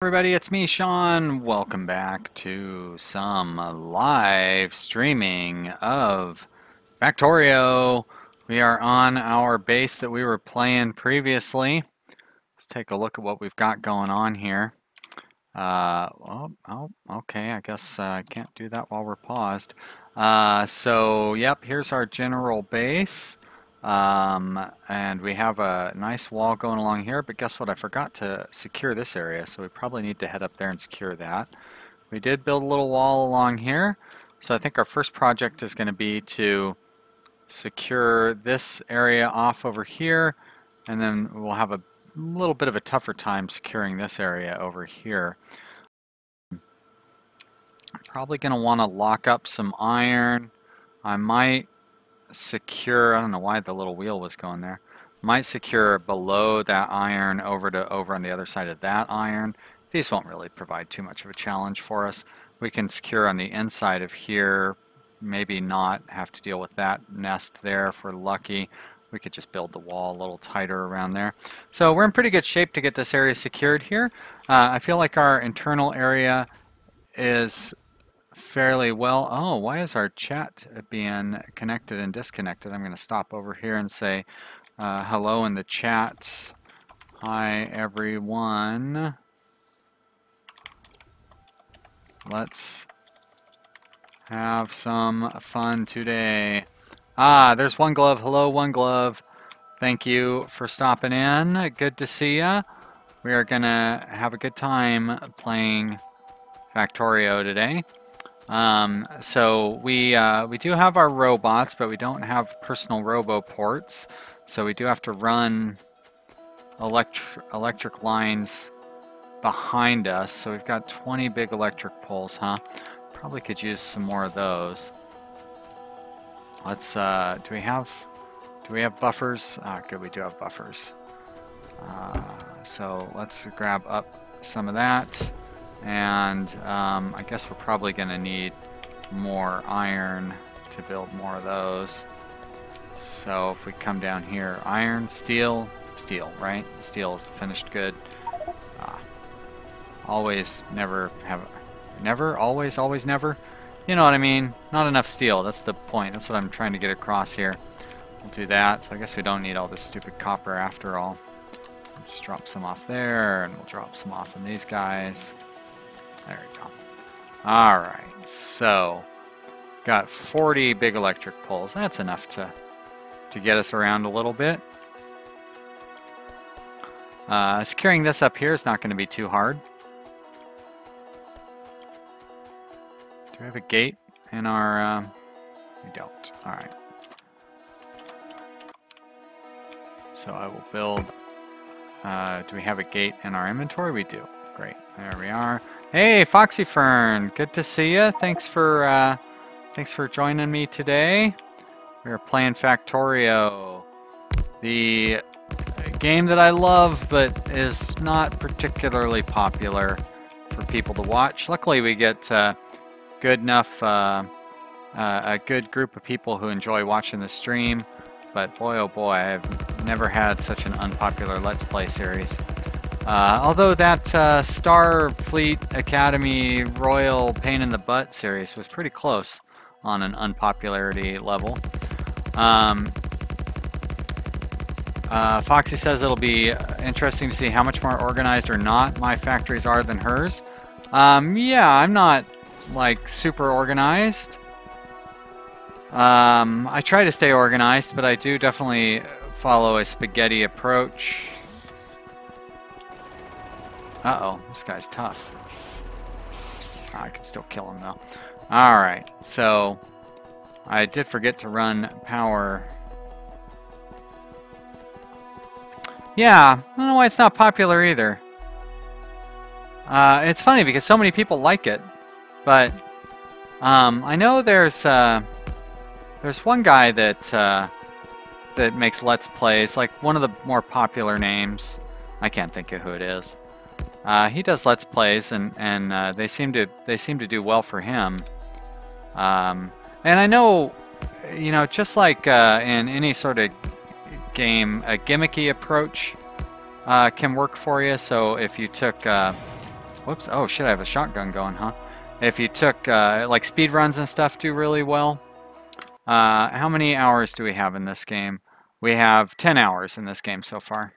Everybody, it's me, Sean. Welcome back to some live streaming of Factorio. We are on our base that we were playing previously. Let's take a look at what we've got going on here. Okay, I guess I can't do that while we're paused. Yep, here's our general base. And we have a nice wall going along here, but guess what? I forgot to secure this area, so we probably need to head up there and secure that. We did build a little wall along here, so I think our first project is going to be to secure this area off over here, and then we'll have a little bit of a tougher time securing this area over here. I'm probably going to want to lock up some iron. I might secure, I don't know why the little wheel was going there. Might secure below that iron over on the other side of that iron. These won't really provide too much of a challenge for us. We can secure on the inside of here, maybe not have to deal with that nest there if we're lucky. We could just build the wall a little tighter around there. So we're in pretty good shape to get this area secured here. I feel like our internal area is fairly well. Oh, why is our chat being connected and disconnected? I'm going to stop over here and say hello in the chat. Hi everyone. Let's have some fun today. There's One Glove. Hello, One Glove. Thank you for stopping in. Good to see ya. We are going to have a good time playing Factorio today. We do have our robots, but we don't have personal robo ports. So we do have to run electric lines behind us. So we've got 20 big electric poles, huh? Probably could use some more of those. Let's, do we have buffers? Good, we do have buffers. So let's grab up some of that. And I guess we're probably going to need more iron to build more of those. So if we come down here, iron, steel, right? Steel is the finished good. Always, never, always, never. You know what I mean? Not enough steel. That's the point. That's what I'm trying to get across here. We'll do that. So I guess we don't need all this stupid copper after all. We'll just drop some off there, and we'll drop some off on these guys. There we go. Alright, so got 40 big electric poles. That's enough to get us around a little bit. Securing this up here is not going to be too hard. Do we have a gate in our... we don't. Alright. So I will build... do we have a gate in our inventory? We do. Great. There we are. Hey, Foxy Fern. Good to see you. Thanks for joining me today. We're playing Factorio, the game that I love, but is not particularly popular for people to watch. Luckily, we get good enough, a good group of people who enjoy watching the stream. But boy, oh boy, I've never had such an unpopular Let's Play series. Although that Starfleet Academy Royal Pain in the Butt series was pretty close on an unpopularity level. Foxy says it'll be interesting to see how much more organized or not my factories are than hers. Yeah, I'm not like super organized. I try to stay organized, but I do definitely follow a spaghetti approach. Uh-oh, this guy's tough. I can still kill him though. Alright, so I did forget to run power. Yeah, I don't know why it's not popular either. It's funny because so many people like it, but I know there's one guy that makes Let's Plays, like one of the more popular names. I can't think of who it is. He does Let's Plays, and they seem to do well for him. And I know, you know, just like in any sort of game, a gimmicky approach can work for you. So if you took Whoops. Oh shit, I have a shotgun going, huh? If you took, like speed runs and stuff do really well. How many hours do we have in this game? We have 10 hours in this game so far.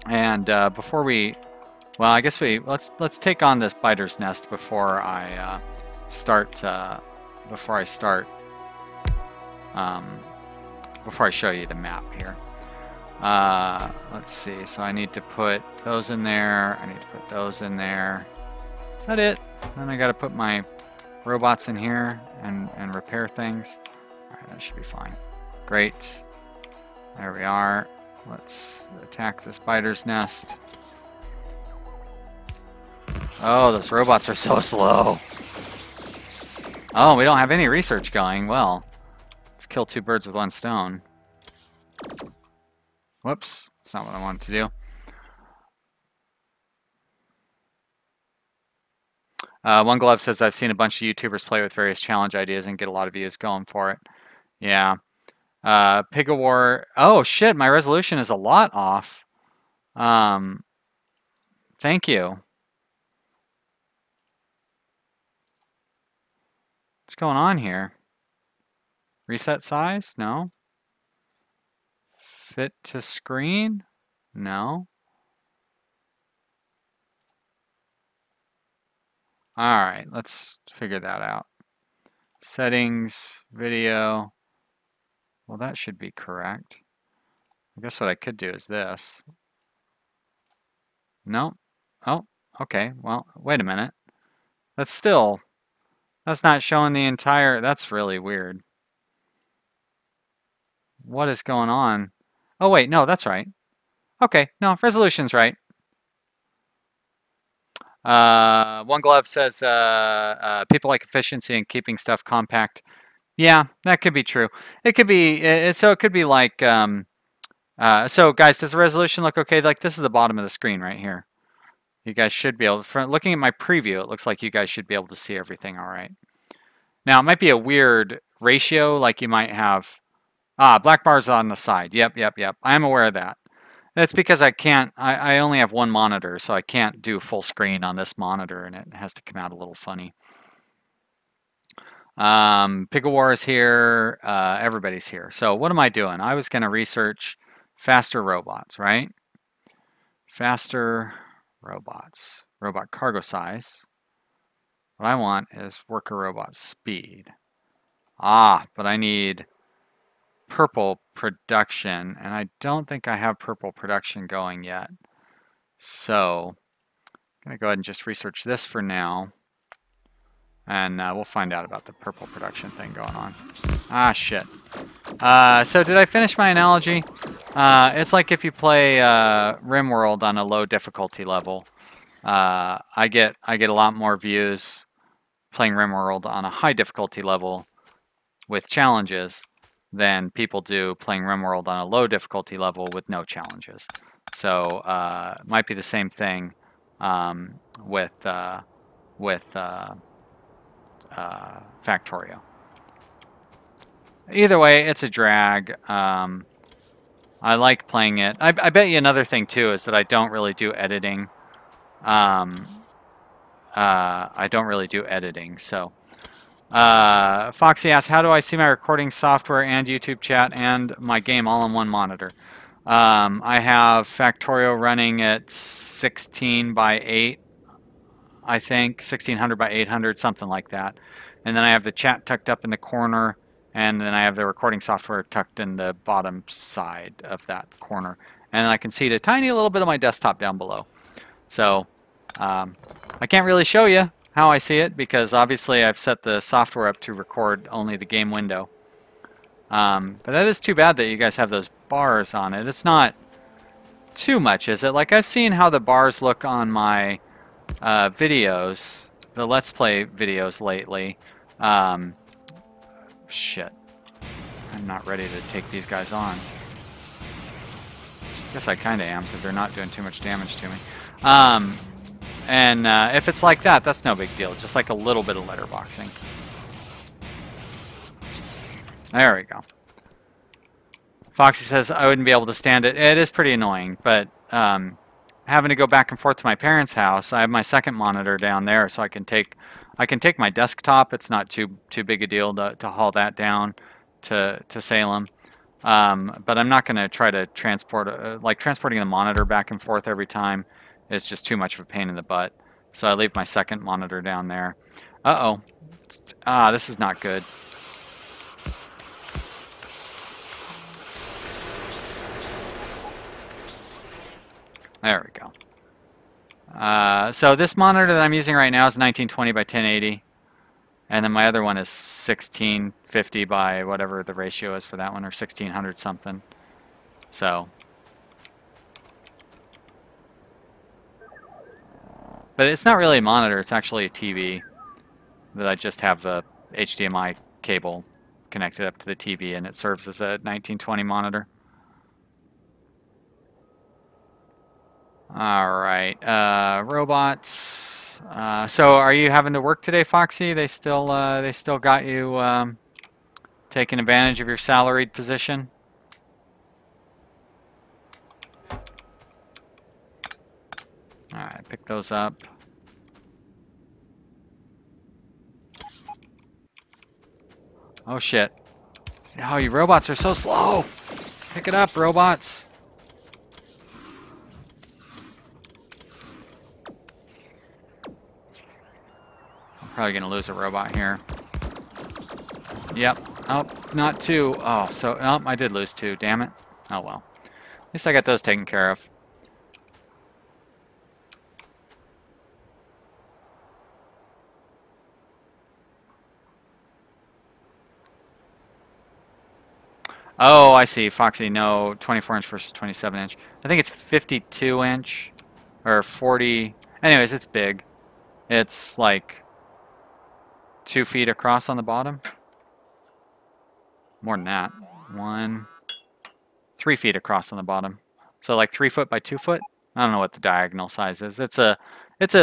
And before we, well, I guess let's take on this biter's nest before I start. Before I show you the map here. Let's see. So I need to put those in there. I need to put those in there. Is that it? Then I got to put my robots in here and repair things. All right, that should be fine. Great. There we are. Let's attack this biter's nest. Oh, those robots are so slow. Oh, we don't have any research going. Well, let's kill two birds with one stone. Whoops, that's not what I wanted to do. One Glove says, I've seen a bunch of YouTubers play with various challenge ideas and get a lot of views going for it. Yeah. Pig of War. Oh, shit, my resolution is a lot off. Thank you. What's going on here? Reset size? No. Fit to screen? No. All right, let's figure that out. Settings, video. Well, that should be correct. I guess what I could do is this. No. Oh, okay. Well, wait a minute. That's not showing the entire, that's really weird. What is going on? Oh, wait, no, that's right. Okay, no, resolution's right. One Glove says people like efficiency and keeping stuff compact. Yeah, that could be true. It could be, so it could be like, so guys, does the resolution look okay? Like this is the bottom of the screen right here. You guys should be able, from looking at my preview, it looks like you guys should be able to see everything all right. Now, it might be a weird ratio, like you might have, black bars on the side. Yep. I'm aware of that. That's because I can't, I only have one monitor, so I can't do full screen on this monitor, and it has to come out a little funny. Pig of War is here, everybody's here. So what am I doing? I was going to research faster robots, right? Faster robots. Robot cargo size. What I want is worker robot speed. But I need purple production, and I don't think I have purple production going yet. So I'm going to go ahead and just research this for now, and we'll find out about the purple production thing going on. Shit. So did I finish my analogy? It's like if you play RimWorld on a low difficulty level. I get a lot more views playing RimWorld on a high difficulty level with challenges than people do playing RimWorld on a low difficulty level with no challenges. So it might be the same thing with Factorio. Either way, it's a drag. I like playing it. I bet you another thing too is that I don't really do editing. I don't really do editing, so. Foxy asks, how do I see my recording software and YouTube chat and my game all on one monitor? I have Factorio running at 16 by 8, I think, 1600 by 800, something like that. And then I have the chat tucked up in the corner, and then I have the recording software tucked in the bottom side of that corner. And I can see a tiny little bit of my desktop down below. So I can't really show you how I see it because obviously I've set the software up to record only the game window. But that is too bad that you guys have those bars on it. It's not too much, is it? Like I've seen how the bars look on my videos, the Let's Play videos lately. Shit. I'm not ready to take these guys on. Guess I kind of am because they're not doing too much damage to me. And if it's like that, that's no big deal. Just like a little bit of letterboxing. There we go. Foxy says, I wouldn't be able to stand it. It is pretty annoying, but having to go back and forth to my parents' house, I have my second monitor down there, so I can take my desktop. It's not too big a deal to haul that down to Salem. But I'm not going to try to transport, like transporting the monitor back and forth every time is just too much of a pain in the butt. So I leave my second monitor down there. Uh-oh. This is not good. There we go. So this monitor that I'm using right now is 1920 by 1080. And then my other one is 1650 by whatever the ratio is for that one, or 1600 something. So. But it's not really a monitor, it's actually a TV that I just have a HDMI cable connected up to the TV, and it serves as a 1920 monitor. Alright, robots. So are you having to work today, Foxy? They still got you taking advantage of your salaried position? Alright, pick those up. Oh shit. Oh, you robots are so slow! Pick it up, robots! Probably gonna lose a robot here. Yep. Oh, not two. Oh, so oh, I did lose two. Damn it. Oh well. At least I got those taken care of. Oh, I see. Foxy, no. 24 inch versus 27 inch. I think it's 52 inch or 40. Anyways, it's big. It's like 2 feet across on the bottom. More than that. 3 feet across on the bottom. So like 3 foot by 2 foot. I don't know what the diagonal size is. It's a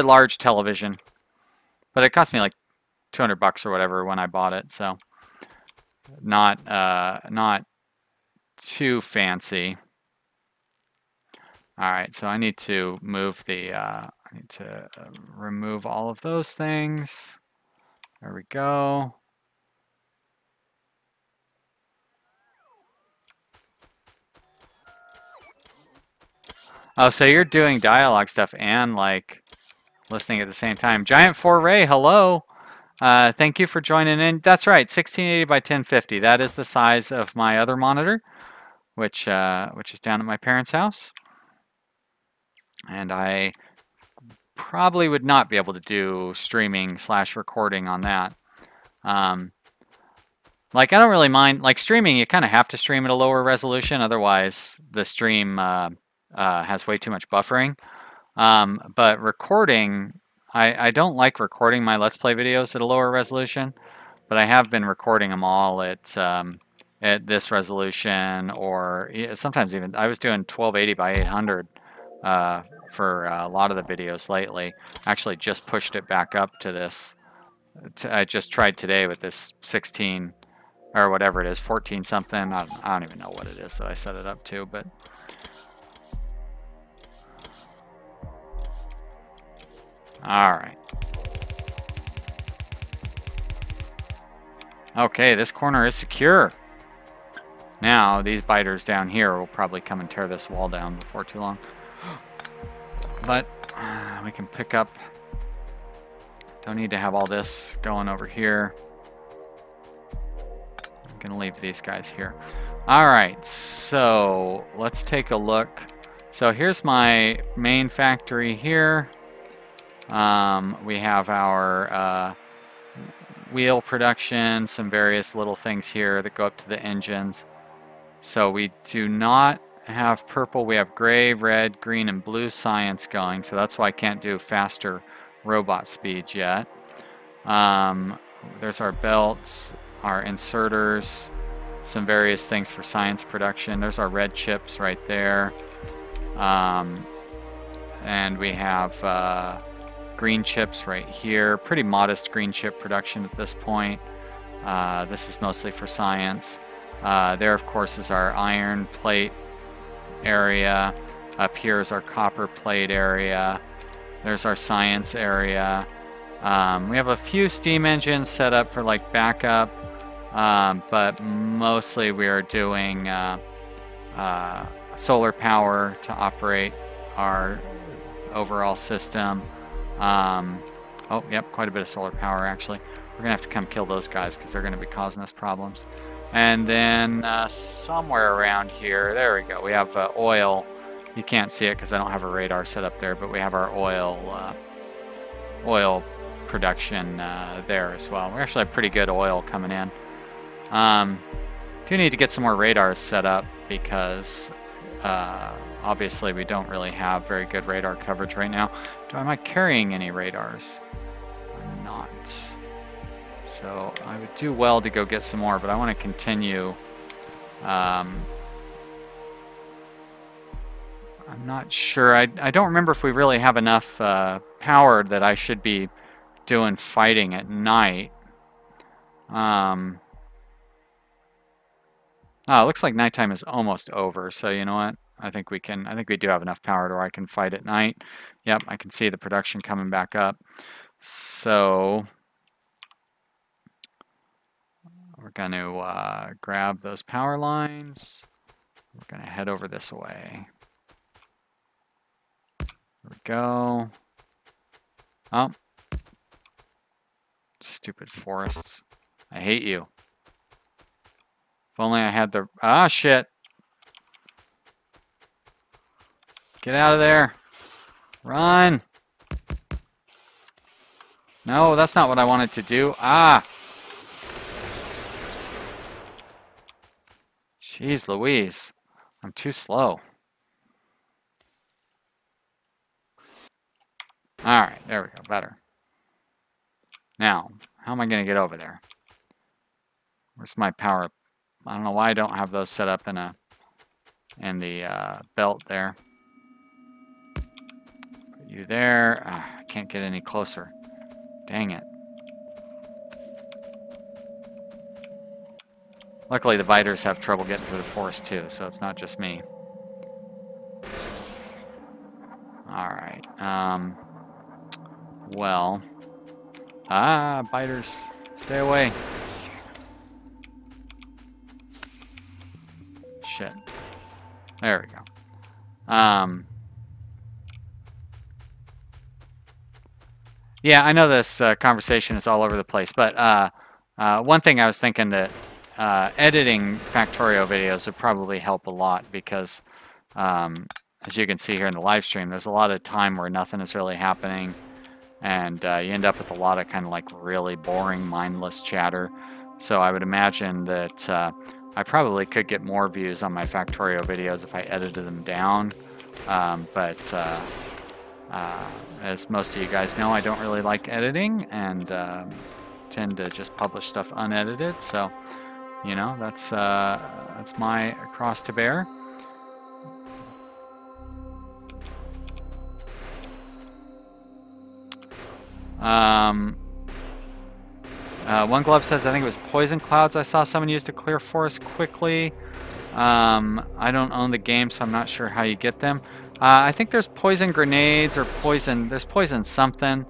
large television, but it cost me like $200 or whatever when I bought it. So not too fancy. All right, so I need to move the. I need to remove all of those things. There we go. Oh, so you're doing dialogue stuff and like listening at the same time. Giant 4Ray, hello. Thank you for joining in. That's right, 1680 by 1050. That is the size of my other monitor, which is down at my parents' house. And I probably would not be able to do streaming / recording on that. Like, I don't really mind. Like, streaming, you kind of have to stream at a lower resolution. Otherwise, the stream has way too much buffering. But recording, I don't like recording my Let's Play videos at a lower resolution. But I have been recording them all at this resolution, or sometimes even, I was doing 1280 by 800 for a lot of the videos lately. Actually just pushed it back up to this. I just tried today with this 16 or whatever it is, 14 something. I don't even know what it is that I set it up to, but all right. Okay, this corner is secure. Now, these biters down here will probably come and tear this wall down before too long. But we can pick up. Don't need to have all this going over here. I'm going to leave these guys here. All right, so let's take a look. So here's my main factory here. We have our wheel production, some various little things here that go up to the engines. So we do not have purple. We have gray, red, green, and blue science going. So that's why I can't do faster robot speeds yet. There's our belts, our inserters, some various things for science production. There's our red chips right there. And we have green chips right here. Pretty modest green chip production at this point. This is mostly for science. There, of course, is our iron plate area. Up here is our copper plate area. There's our science area. We have a few steam engines set up for like backup, but mostly we are doing solar power to operate our overall system. Oh, yep, quite a bit of solar power actually. We're gonna have to come kill those guys because they're gonna be causing us problems. And then somewhere around here, there we go, we have oil. You can't see it because I don't have a radar set up there, but we have our oil production there as well. We actually have pretty good oil coming in. Do need to get some more radars set up because obviously we don't really have very good radar coverage right now. Am I carrying any radars? I'm not. So I would do well to go get some more, but I want to continue. I'm not sure. I don't remember if we really have enough power that I should be doing fighting at night. Oh, it looks like nighttime is almost over. So you know what? I think we do have enough power to where I can fight at night. Yep, I can see the production coming back up. So we're going to grab those power lines. We're going to head over this way. There we go. Oh. Stupid forests. I hate you. If only I had the... Ah, shit. Get out of there. Run. No, that's not what I wanted to do. Ah. Jeez Louise. I'm too slow. Alright, there we go. Better. Now, how am I going to get over there? Where's my power? I don't know why I don't have those set up in the belt there. Put you there. I can't get any closer. Dang it. Luckily, the biters have trouble getting through the forest too, so it's not just me. Alright. Well. Ah, biters. Stay away. Shit. There we go. Yeah, I know this conversation is all over the place, but one thing I was thinking that editing Factorio videos would probably help a lot because, as you can see here in the live stream, there's a lot of time where nothing is really happening, and you end up with a lot of kind of like really boring, mindless chatter. So I would imagine that I probably could get more views on my Factorio videos if I edited them down, but as most of you guys know, I don't really like editing and tend to just publish stuff unedited. So, you know, that's my cross to bear. One Glove says, I think it was poison clouds I saw someone use to clear forest quickly. I don't own the game, so I'm not sure how you get them. I think there's poison grenades or poison, there's poison something.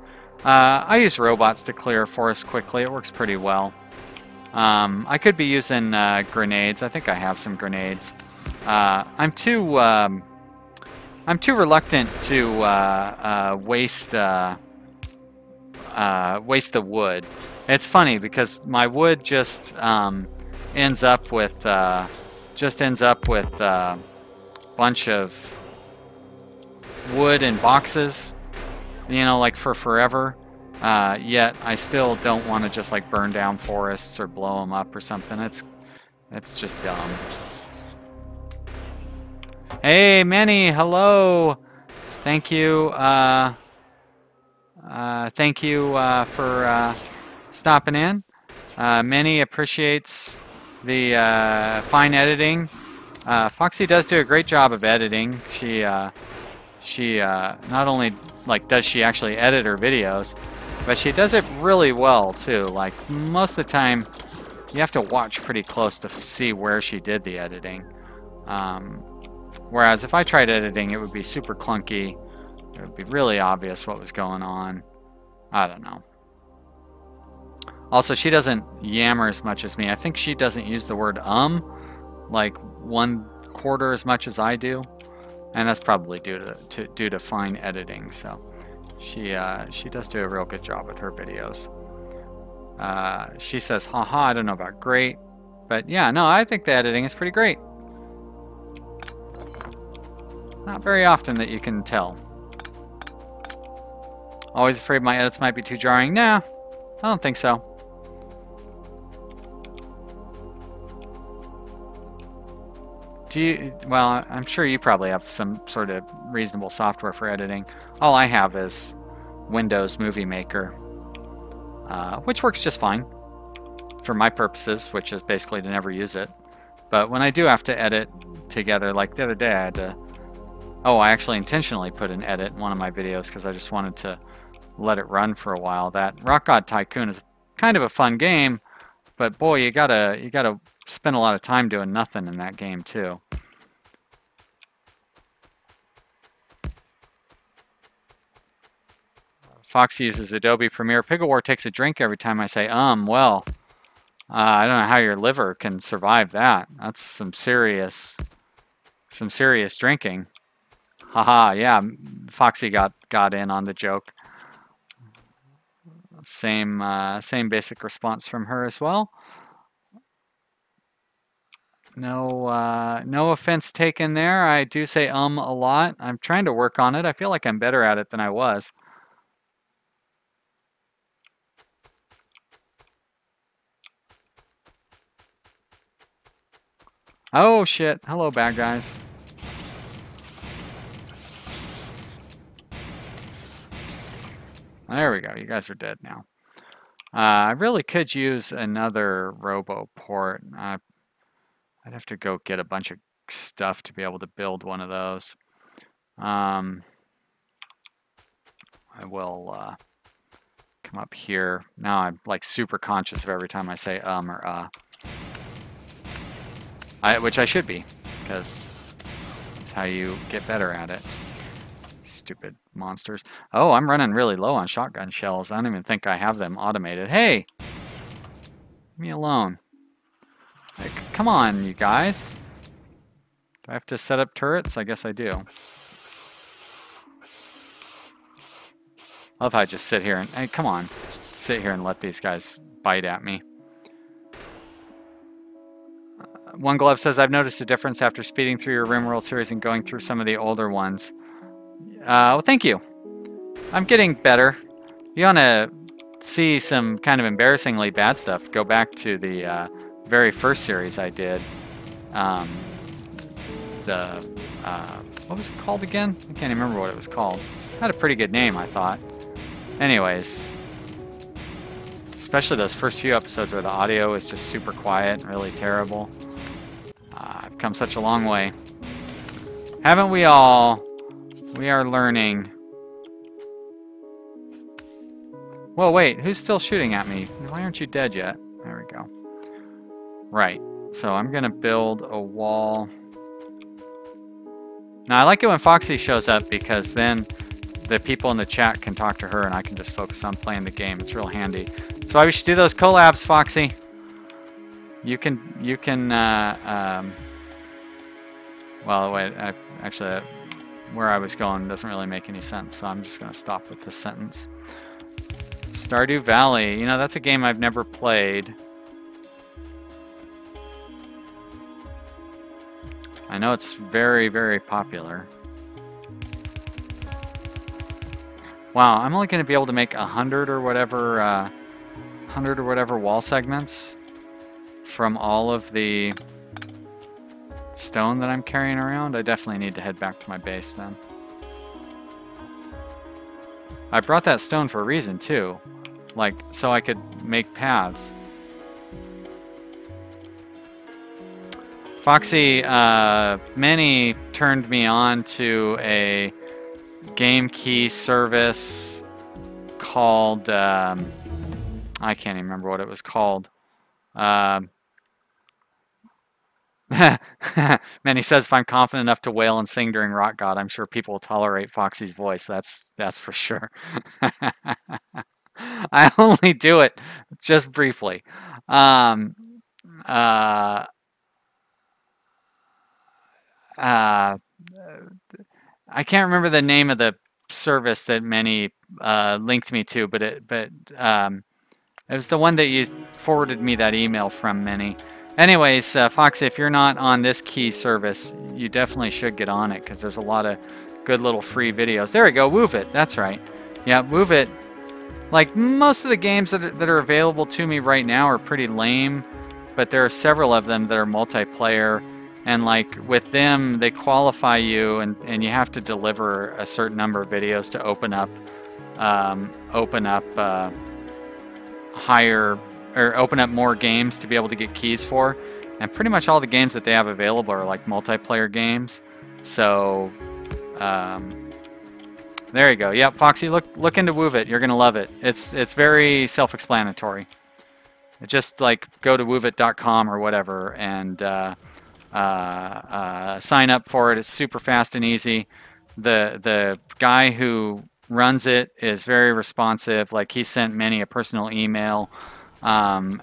I use robots to clear forest quickly. It works pretty well. I could be using grenades. I think I have some grenades. I'm too reluctant to waste the wood. It's funny because my wood just ends up with a bunch of wood in boxes, you know, like for forever. Yet I still don't want to just like burn down forests or blow them up or something. It's just dumb. Hey, Manny, hello. Thank you. Thank you for stopping in. Manny appreciates the fine editing. Foxy does do a great job of editing. She not only like does she actually edit her videos, but she does it really well too. Like most of the time, you have to watch pretty close to see where she did the editing. Whereas if I tried editing, it would be super clunky. It would be really obvious what was going on. I don't know. Also, she doesn't yammer as much as me. I think she doesn't use the word like 1/4 as much as I do, and that's probably due to fine editing. So she does do a real good job with her videos. She says, haha, I don't know about great, but yeah, no, I think the editing is pretty great. Not very often that you can tell. Always afraid my edits might be too jarring. Nah, I don't think so. Well, I'm sure you probably have some sort of reasonable software for editing. All I have is Windows Movie Maker, which works just fine for my purposes, which is basically to never use it. But when I do have to edit together, like the other day I had to... Oh, I actually intentionally put an edit in one of my videos because I just wanted to let it run for a while. That Rock God Tycoon is kind of a fun game, but boy, you gotta spend a lot of time doing nothing in that game too. Foxy uses Adobe Premiere. Pigglewar takes a drink every time I say well, I don't know how your liver can survive that. That's some serious drinking. Haha, yeah, Foxy got in on the joke. Same basic response from her as well. No offense taken there. I do say a lot. I'm trying to work on it. I feel like I'm better at it than I was. Oh shit. Hello, bad guys. There we go. You guys are dead now. I really could use another robo port. I'd have to go get a bunch of stuff to be able to build one of those. I will come up here. Now I'm like super conscious of every time I say or which I should be, because that's how you get better at it. Stupid monsters. Oh, I'm running really low on shotgun shells. I don't even think I have them automated. Hey! Leave me alone. Like, come on, you guys. Do I have to set up turrets? I guess I do. I love how I just sit here and, hey, come on. Sit here and let these guys bite at me. One Glove says, I've noticed a difference after speeding through your RimWorld series and going through some of the older ones. Well, thank you. I'm getting better. You want to see some kind of embarrassingly bad stuff, go back to the very first series I did. What was it called again? I can't remember what it was called. It had a pretty good name, I thought. Anyways, especially those first few episodes where the audio is just super quiet and really terrible. I've come such a long way. Haven't we all? We are learning. Whoa, wait, who's still shooting at me? Why aren't you dead yet? There we go. Right, so I'm gonna build a wall. Now I like it when Foxy shows up because then the people in the chat can talk to her and I can just focus on playing the game. It's real handy. That's why we should do those collabs, Foxy. You can, well, wait, actually, where I was going doesn't really make any sense, so I'm just going to stop with this sentence. Stardew Valley, you know, that's a game I've never played. I know it's very, very popular. Wow, I'm only going to be able to make 100 or whatever, 100 or whatever wall segments from all of the stone that I'm carrying around. I definitely need to head back to my base then. I brought that stone for a reason too, like so I could make paths. Foxy, Manny turned me on to a game key service called, I can't even remember what it was called. Manny says, if I'm confident enough to wail and sing during Rock God, I'm sure people will tolerate Foxy's voice. That's for sure. I only do it just briefly. Um, uh, uh, I can't remember the name of the service that Manny linked me to, but it was the one that you forwarded me that email from, Manny. Anyways, Foxy, if you're not on this key service, you definitely should get on it because there's a lot of good little free videos. There we go, Wove It. That's right. Yeah, Wove It. Like most of the games that are available to me right now are pretty lame, but there are several of them that are multiplayer, and like with them, they qualify you, and you have to deliver a certain number of videos to open up higher or open up more games to be able to get keys for. And pretty much all the games that they have available are like multiplayer games. So there you go. Yep, Foxy, look into Wove It. You're gonna love it. It's very self-explanatory. Just like go to woveit.com or whatever and sign up for it. It's super fast and easy. The guy who runs it is very responsive. Like he sent Manny a personal email, yeah,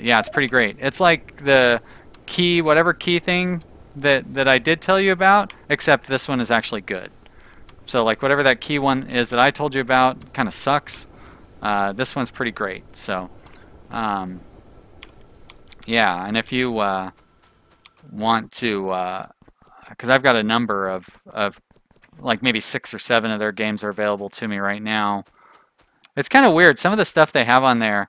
it's pretty great. It's like the key, whatever key thing that I did tell you about, except this one is actually good. So like whatever that key one is that I told you about kind of sucks. This one's pretty great. So yeah, and if you want to, because I've got a number of like maybe 6 or 7 of their games are available to me right now. It's kind of weird. Some of the stuff they have on there,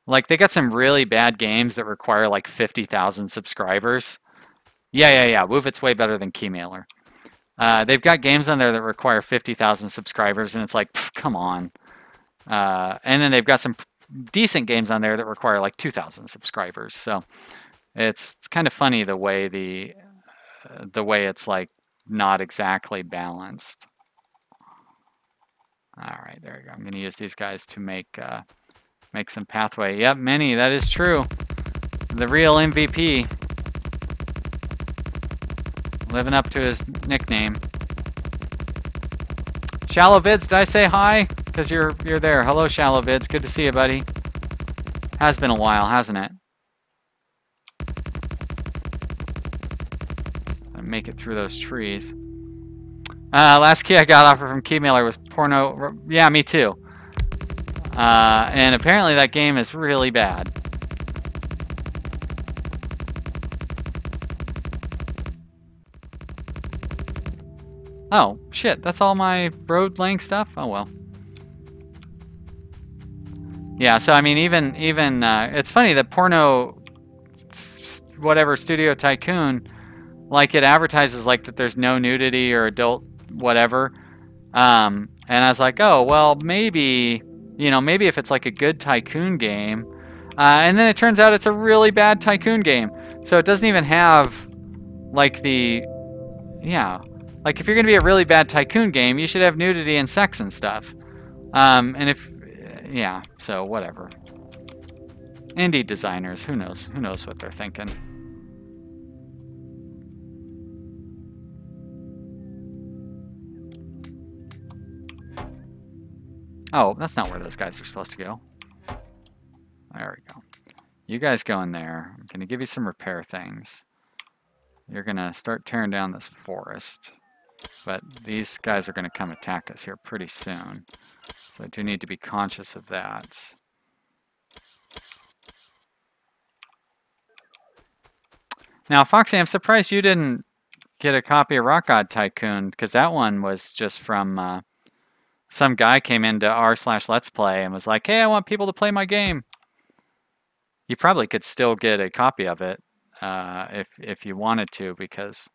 like they got some really bad games that require like 50,000 subscribers. Yeah. Wove It's way better than Keymailer. They've got games on there that require 50,000 subscribers, and it's like, pff, come on. And then they've got some decent games on there that require like 2,000 subscribers. So it's kind of funny the way it's like not exactly balanced. All right, there we go. I'm going to use these guys to make some pathway. Yep, Manny, that is true. The real MVP. Living up to his nickname. Shallow Vids, did I say hi? Because you're there. Hello, Shallow Vids. Good to see you, buddy. Has been a while, hasn't it? Make it through those trees. Last key I got offered from Keymailer was porno. Yeah, me too. And apparently that game is really bad. Oh, shit. That's all my road laying stuff? Oh, well. Yeah, so I mean, even it's funny that porno, whatever, Studio Tycoon, like it advertises like that there's no nudity or adult whatever. And I was like, oh, well, maybe if it's like a good Tycoon game. And then it turns out it's a really bad Tycoon game. So it doesn't even have like like if you're going to be a really bad Tycoon game, you should have nudity and sex and stuff. So whatever. Indie designers, who knows what they're thinking. Oh, that's not where those guys are supposed to go. There we go. You guys go in there. I'm going to give you some repair things. You're going to start tearing down this forest. But these guys are going to come attack us here pretty soon. So I do need to be conscious of that. Now, Foxy, I'm surprised you didn't get a copy of Rock God Tycoon, because that one was just from... some guy came into r/Let's Play and was like, hey, I want people to play my game. You probably could still get a copy of it if you wanted to, because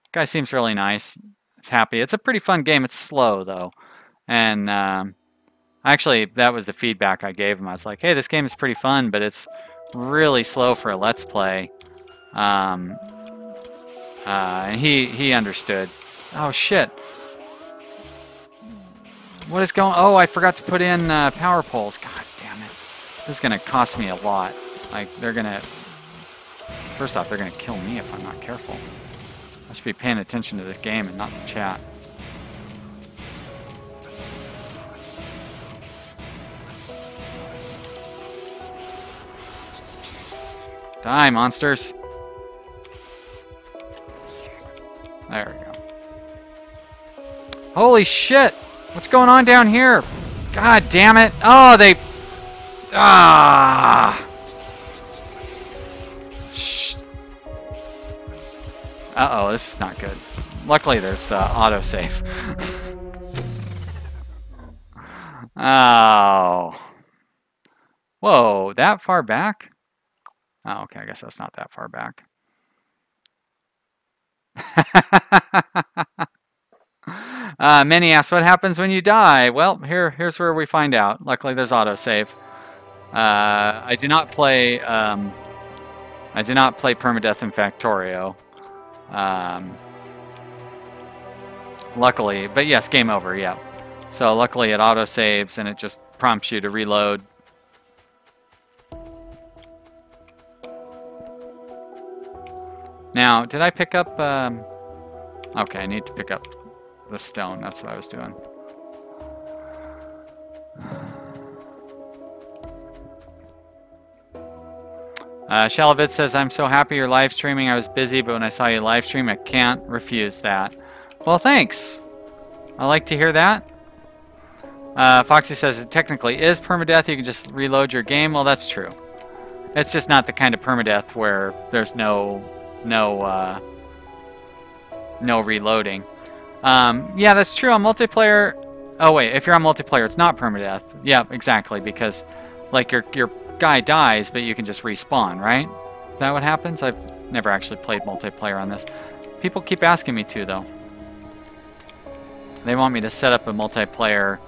the guy seems really nice. He's happy. It's a pretty fun game. It's slow, though. And actually, that was the feedback I gave him. I was like, hey, this game is pretty fun, but it's really slow for a Let's Play. And he understood. Oh, shit. What is going on? Oh, I forgot to put in power poles. God damn it. This is going to cost me a lot. Like, they're going to... First off, they're going to kill me if I'm not careful. I should be paying attention to this game and not the chat. Die, monsters! There we go. Holy shit! What's going on down here? God damn it! Oh, they... Ah! Shh. Uh-oh, this is not good. Luckily, there's autosave. Oh. Whoa, that far back? Oh, okay, I guess that's not that far back. Minnie asks, what happens when you die? Well, here's where we find out. Luckily, there's autosave. I do not play permadeath in Factorio. Luckily, but yes, game over, yeah. So luckily it autosaves and it just prompts you to reload. Now, did I pick up... okay, I need to pick up the stone. That's what I was doing. Shalavit says, I'm so happy you're live streaming. I was busy, but when I saw you live stream, I can't refuse that. Well, thanks. I like to hear that. Foxy says, it technically is permadeath. You can just reload your game. Well, that's true. It's just not the kind of permadeath where there's no reloading. Yeah, that's true on multiplayer. Oh wait, if you're on multiplayer, it's not permadeath. Yeah, exactly, because like your guy dies, but you can just respawn, right? Is that what happens? I've never actually played multiplayer on this. People keep asking me to, though. They want me to set up a multiplayer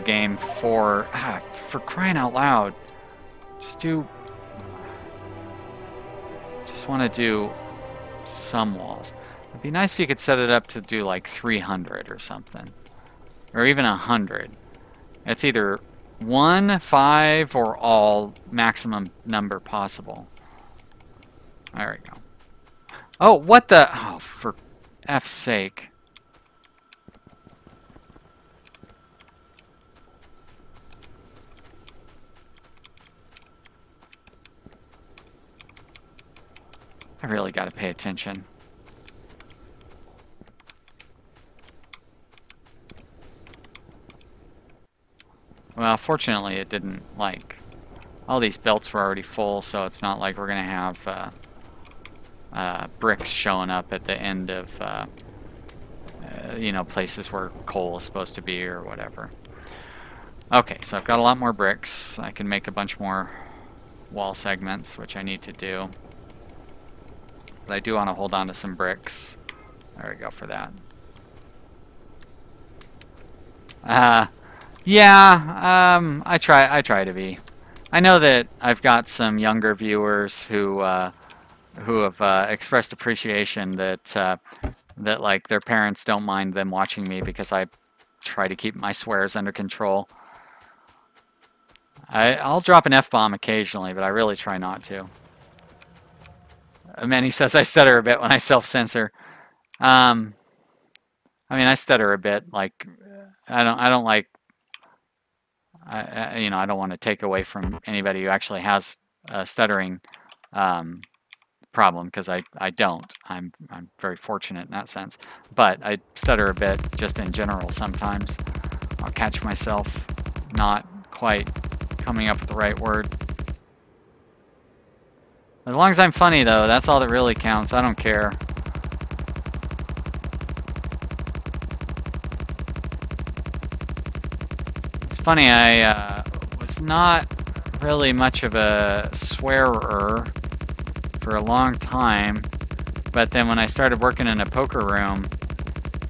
game for crying out loud. Just want to do some walls. It'd be nice if you could set it up to do like 300 or something, or even 100. It's either 1, 5, or all maximum number possible. There we go. Oh, what the? Oh, for F's sake. I really got to pay attention. Well, fortunately it didn't, like, all these belts were already full, so it's not like we're going to have bricks showing up at the end of, you know, places where coal is supposed to be or whatever. Okay, so I've got a lot more bricks. I can make a bunch more wall segments, which I need to do. But I do want to hold on to some bricks. There we go for that. Yeah, I try to be. I know that I've got some younger viewers who have expressed appreciation that that like their parents don't mind them watching me because I try to keep my swears under control. I'll drop an F-bomb occasionally, but I really try not to. Manny says I stutter a bit when I self-censor. I mean, I stutter a bit. Like, I don't like. You know, I don't want to take away from anybody who actually has a stuttering problem, because I don't. I'm very fortunate in that sense. But I stutter a bit just in general sometimes. I'll catch myself not quite coming up with the right word. As long as I'm funny, though, that's all that really counts. I don't care. It's funny, I was not really much of a swearer for a long time, but then when I started working in a poker room,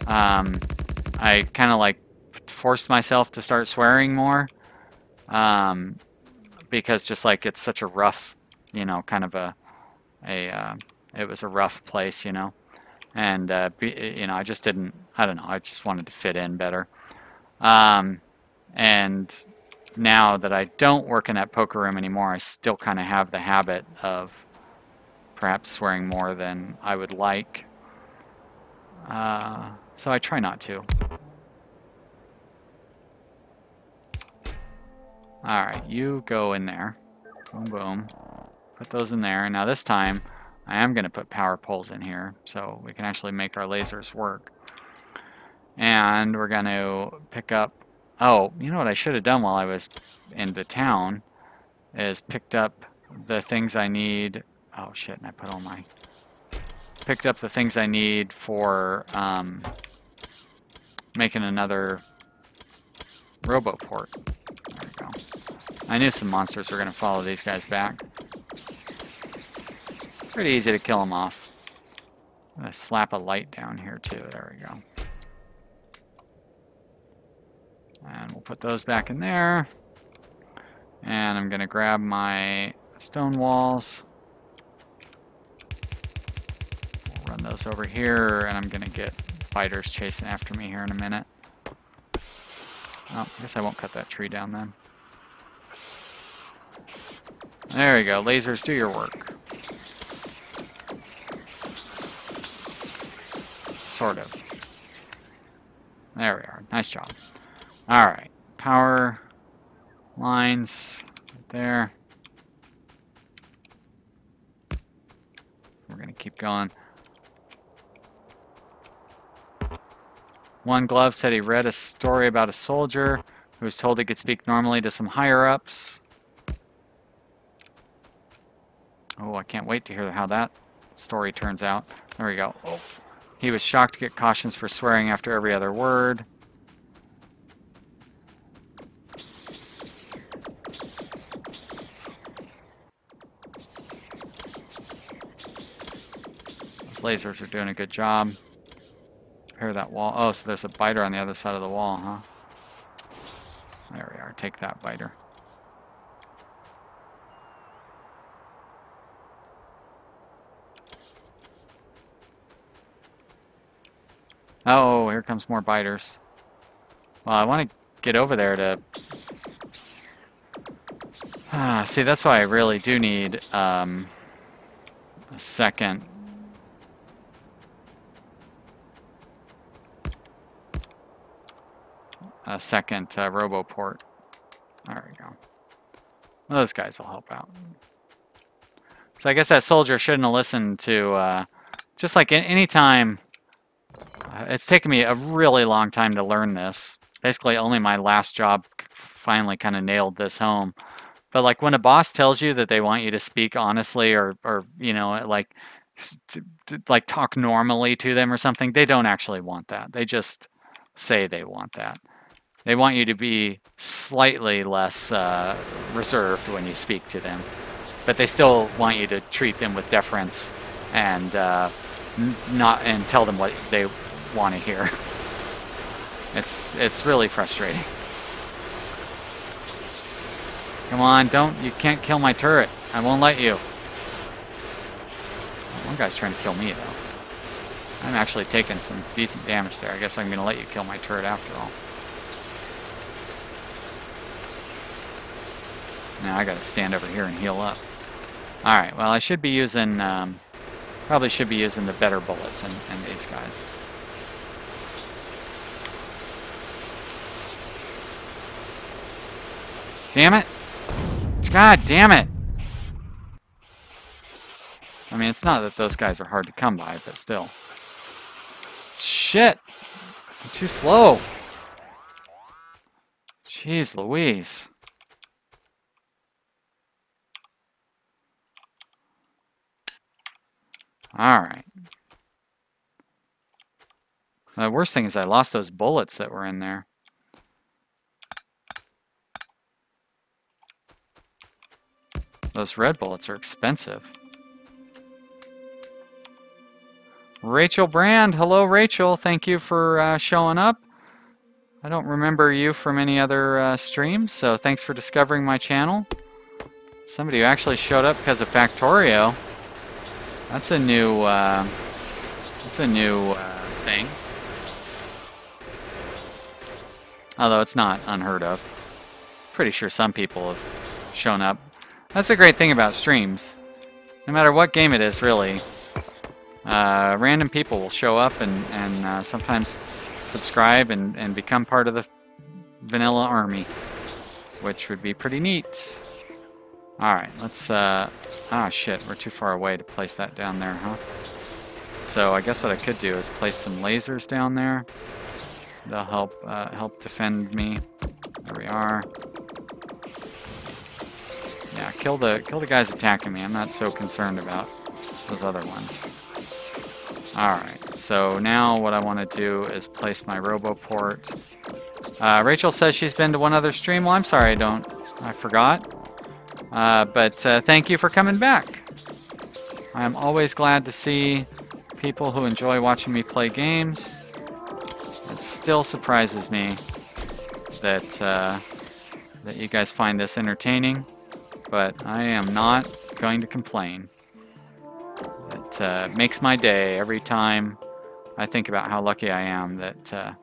I kind of like forced myself to start swearing more, because just like it's such a rough, you know, kind of it was a rough place, you know, and you know, I just didn't, I don't know, I just wanted to fit in better, and now that I don't work in that poker room anymore, I still kind of have the habit of perhaps swearing more than I would like. So I try not to. Alright, you go in there. Boom, boom. Put those in there. Now this time, I am going to put power poles in here so we can actually make our lasers work. And we're going to pick up... Oh, you know what I should have done while I was in the town is picked up the things I need... Oh shit, and I put all my... Picked up the things I need for making another RoboPort. There we go. I knew some monsters were going to follow these guys back. Pretty easy to kill them off. I'm going to slap a light down here too. There we go. And we'll put those back in there. And I'm going to grab my stone walls. We'll run those over here, and I'm going to get fighters chasing after me here in a minute. Oh, I guess I won't cut that tree down then. There we go. Lasers, do your work. Sort of. There we are. Nice job. Alright. Power lines right there. We're going to keep going. One glove said he read a story about a soldier who was told he could speak normally to some higher-ups. Oh, I can't wait to hear how that story turns out. There we go. Oh. He was shocked to get cautions for swearing after every other word. Those lasers are doing a good job. Repair that wall. Oh, so there's a biter on the other side of the wall, huh? There we are. Take that, biter. Oh, here comes more biters. Well, I want to get over there to... see, that's why I really do need a second... RoboPort. There we go. Well, those guys will help out. So I guess that soldier shouldn't have listened to... just like any time... it's taken me a really long time to learn this. Basically, only my last job finally kind of nailed this home. But like when a boss tells you that they want you to speak honestly or you know, like talk normally to them or something, they don't actually want that. They just say they want that. They want you to be slightly less reserved when you speak to them. But they still want you to treat them with deference and tell them what they want to hear. It's really frustrating. Come on, you can't kill my turret. I won't let you. One guy's trying to kill me though. I'm actually taking some decent damage there. I guess I'm gonna let you kill my turret after all. Now I gotta stand over here and heal up. Alright, well I should be using probably should be using the better bullets in these guys. Damn it! God damn it! I mean, it's not that those guys are hard to come by, but still. Shit! I'm too slow. Jeez Louise. Alright. The worst thing is I lost those bullets that were in there. Those red bullets are expensive. Rachel Brand. Hello, Rachel. Thank you for showing up. I don't remember you from any other streams, so thanks for discovering my channel. Somebody who actually showed up because of Factorio. That's a new thing. Although it's not unheard of. pretty sure some people have shown up. That's the great thing about streams. No matter what game it is, really, random people will show up and sometimes subscribe and become part of the vanilla army, which would be pretty neat. Alright, let's... ah, shit, we're too far away to place that down there, huh? So I guess what I could do is place some lasers down there. They'll help defend me. There we are. Yeah, kill the guys attacking me. I'm not so concerned about those other ones. Alright, so now what I want to do is place my RoboPort. Rachel says she's been to one other stream. Well, I'm sorry I forgot. But thank you for coming back. I'm always glad to see people who enjoy watching me play games. It still surprises me that that you guys find this entertaining, but I am not going to complain. It makes my day every time I think about how lucky I am that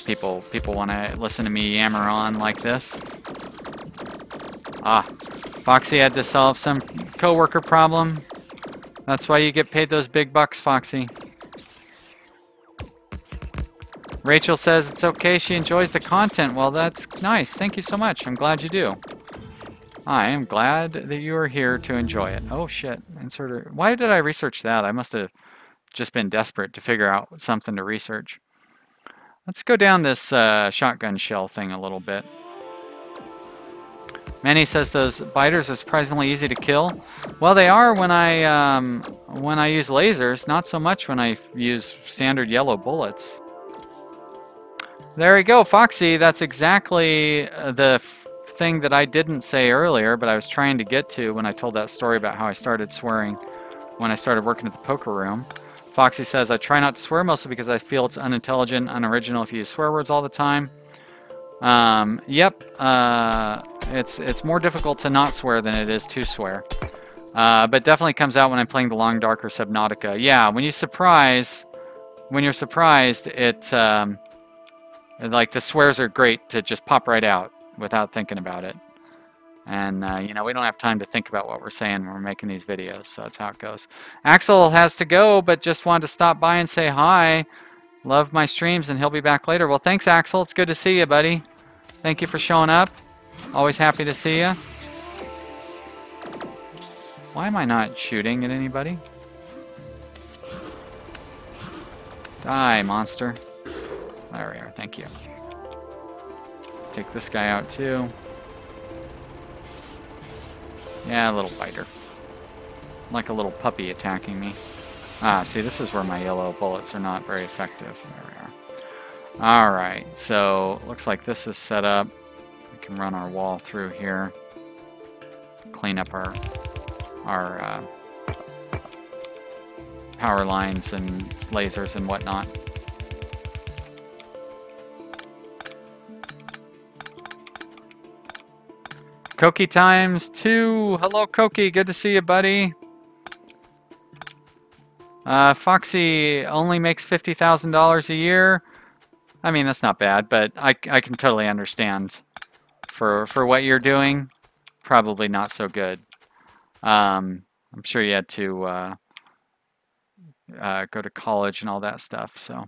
people want to listen to me yammer on like this. Ah, Foxy had to solve some coworker problem. That's why you get paid those big bucks, Foxy. Rachel says it's okay, she enjoys the content. Well, that's nice. Thank you so much. I'm glad you do. I am glad that you are here to enjoy it. Oh, shit. Inserter. Why did I research that? I must have just been desperate to figure out something to research. Let's go down this shotgun shell thing a little bit. Manny says those biters are surprisingly easy to kill. Well, they are when I use lasers, not so much when I use standard yellow bullets. There we go, Foxy. That's exactly the thing that I didn't say earlier, but I was trying to get to when I told that story about how I started swearing when I started working at the poker room. Foxy says, I try not to swear, mostly because I feel it's unintelligent, unoriginal if you use swear words all the time. Yep. It's more difficult to not swear than it is to swear. But definitely comes out when I'm playing The Long Dark or Subnautica. Yeah, when you're surprised, it, like, the swears are great to just pop right out without thinking about it. And, you know, we don't have time to think about what we're saying when we're making these videos, so that's how it goes. Axel has to go, but just wanted to stop by and say hi. Love my streams, and he'll be back later. Well, thanks, Axel. It's good to see you, buddy. Thank you for showing up. Always happy to see you. Why am I not shooting at anybody? Die, monster. There we are. Thank you. Let's take this guy out, too. Yeah, a little biter. Like a little puppy attacking me. Ah, see, this is where my yellow bullets are not very effective. There we are. Alright, so looks like this is set up. We can run our wall through here. Clean up our power lines and lasers and whatnot. Koki times 2. Hello, Koki. Good to see you, buddy. Foxy only makes $50,000 a year. I mean, that's not bad, but I can totally understand. For what you're doing, probably not so good. I'm sure you had to go to college and all that stuff. So,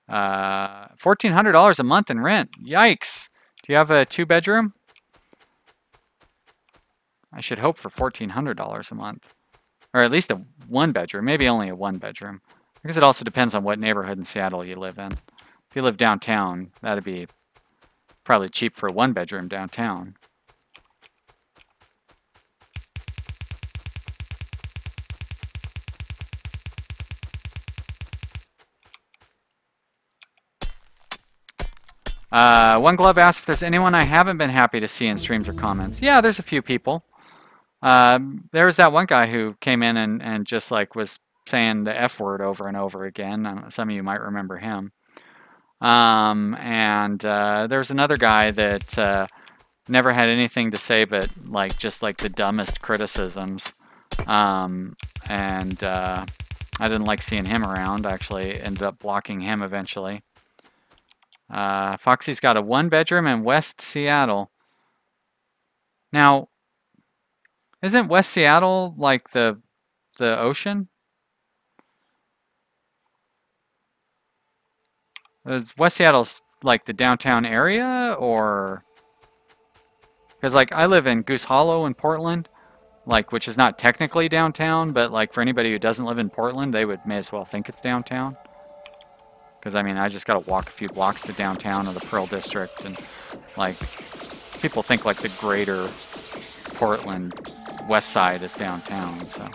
$1,400 a month in rent. Yikes! Do you have a 2-bedroom? I should hope for $1,400 a month, or at least a 1-bedroom. Maybe only a 1-bedroom, because it also depends on what neighborhood in Seattle you live in. If you live downtown, that'd be probably cheap for a 1-bedroom downtown. One Glove asks if there's anyone I haven't been happy to see in streams or comments. Yeah, there's a few people. There was that one guy who came in and just like was saying the F word over and over again. I don't know, some of you might remember him. There's another guy that never had anything to say but like just like the dumbest criticisms. I didn't like seeing him around. I actually ended up blocking him eventually. Foxy's got a 1-bedroom in West Seattle. Now, isn't West Seattle like the ocean? Is West Seattle's like the downtown area, or? Because like I live in Goose Hollow in Portland, like which is not technically downtown, but like for anybody who doesn't live in Portland, they may as well think it's downtown. Because I mean, I just got to walk a few blocks to downtown or the Pearl District, and like people think like the greater Portland west side is downtown. So,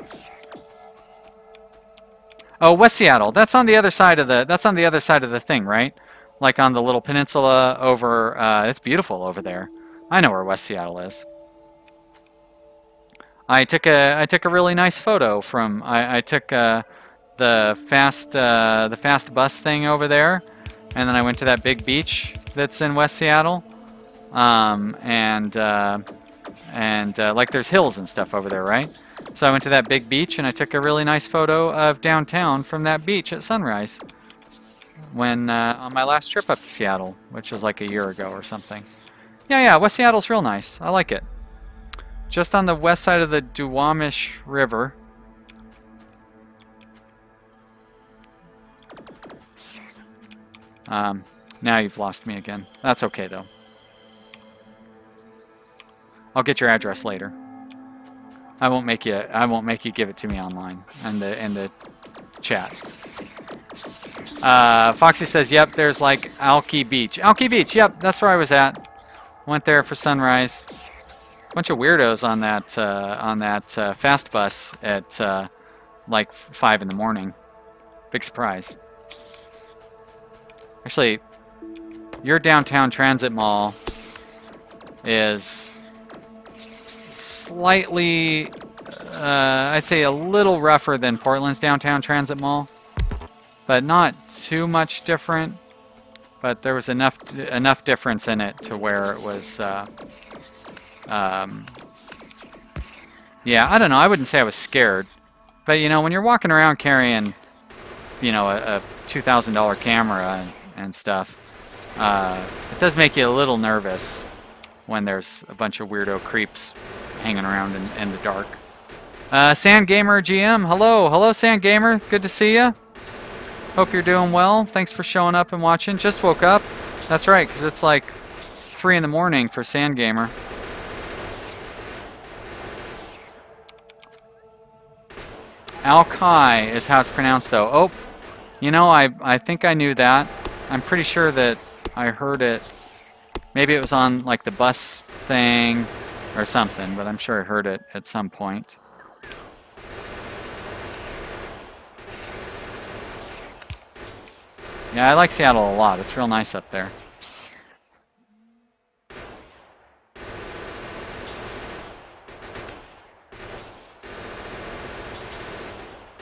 oh, West Seattle. That's on the other side of the thing, right? Like on the little peninsula over. It's beautiful over there. I know where West Seattle is. I took a really nice photo from. I took the fast bus thing over there, and then I went to that big beach that's in West Seattle, and like there's hills and stuff over there, right? So I went to that big beach and I took a really nice photo of downtown from that beach at sunrise when on my last trip up to Seattle, which was like a year ago or something. Yeah, West Seattle's real nice. I like it. Just on the west side of the Duwamish River. Now you've lost me again. That's okay though. I'll get your address later. I won't make you give it to me online in the chat. Foxy says, "Yep, there's like Alki Beach. Alki Beach. Yep, that's where I was at. Went there for sunrise. Bunch of weirdos on that fast bus at like 5 in the morning. Big surprise. Actually, your downtown transit mall is slightly, I'd say a little rougher than Portland's downtown transit mall, but not too much different. But there was enough difference in it to where it was, yeah, I don't know. I wouldn't say I was scared, but you know, when you're walking around carrying, you know, a $2,000 camera and stuff, it does make you a little nervous when there's a bunch of weirdo creeps hanging around in the dark. Sand Gamer GM, hello Sand Gamer, good to see you. Hope you're doing well. Thanks for showing up and watching. Just woke up. That's right, because it's like 3 in the morning for Sand Gamer. Alki is how it's pronounced, though. Oh, you know, I think I knew that. I'm pretty sure that I heard it. Maybe it was on like the bus thing or something, but I'm sure I heard it at some point. Yeah, I like Seattle a lot. It's real nice up there.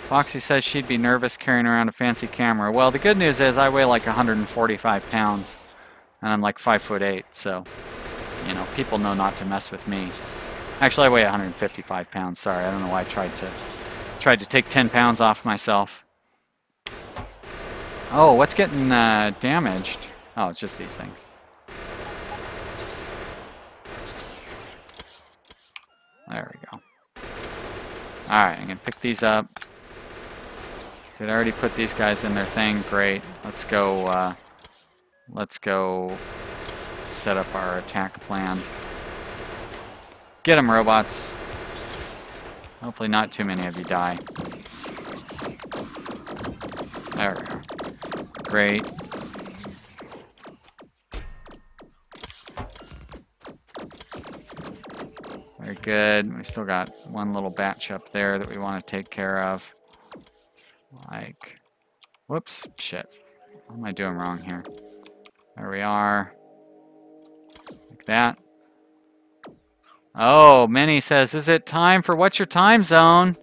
Foxy says she'd be nervous carrying around a fancy camera. Well, the good news is I weigh like 145 pounds, and I'm like 5'8", so, you know, people know not to mess with me. Actually, I weigh 155 pounds. Sorry, I don't know why I tried to take 10 pounds off myself. Oh, what's getting damaged? Oh, it's just these things. There we go. Alright, I'm going to pick these up. Did I already put these guys in their thing? Great. Let's go set up our attack plan. Get them, robots. Hopefully not too many of you die. There we go. Great. Very good. We still got one little batch up there that we want to take care of. Like, whoops, shit. What am I doing wrong here? There we are. Like that. Oh, Minnie says, is it time for What's Your Time Zone?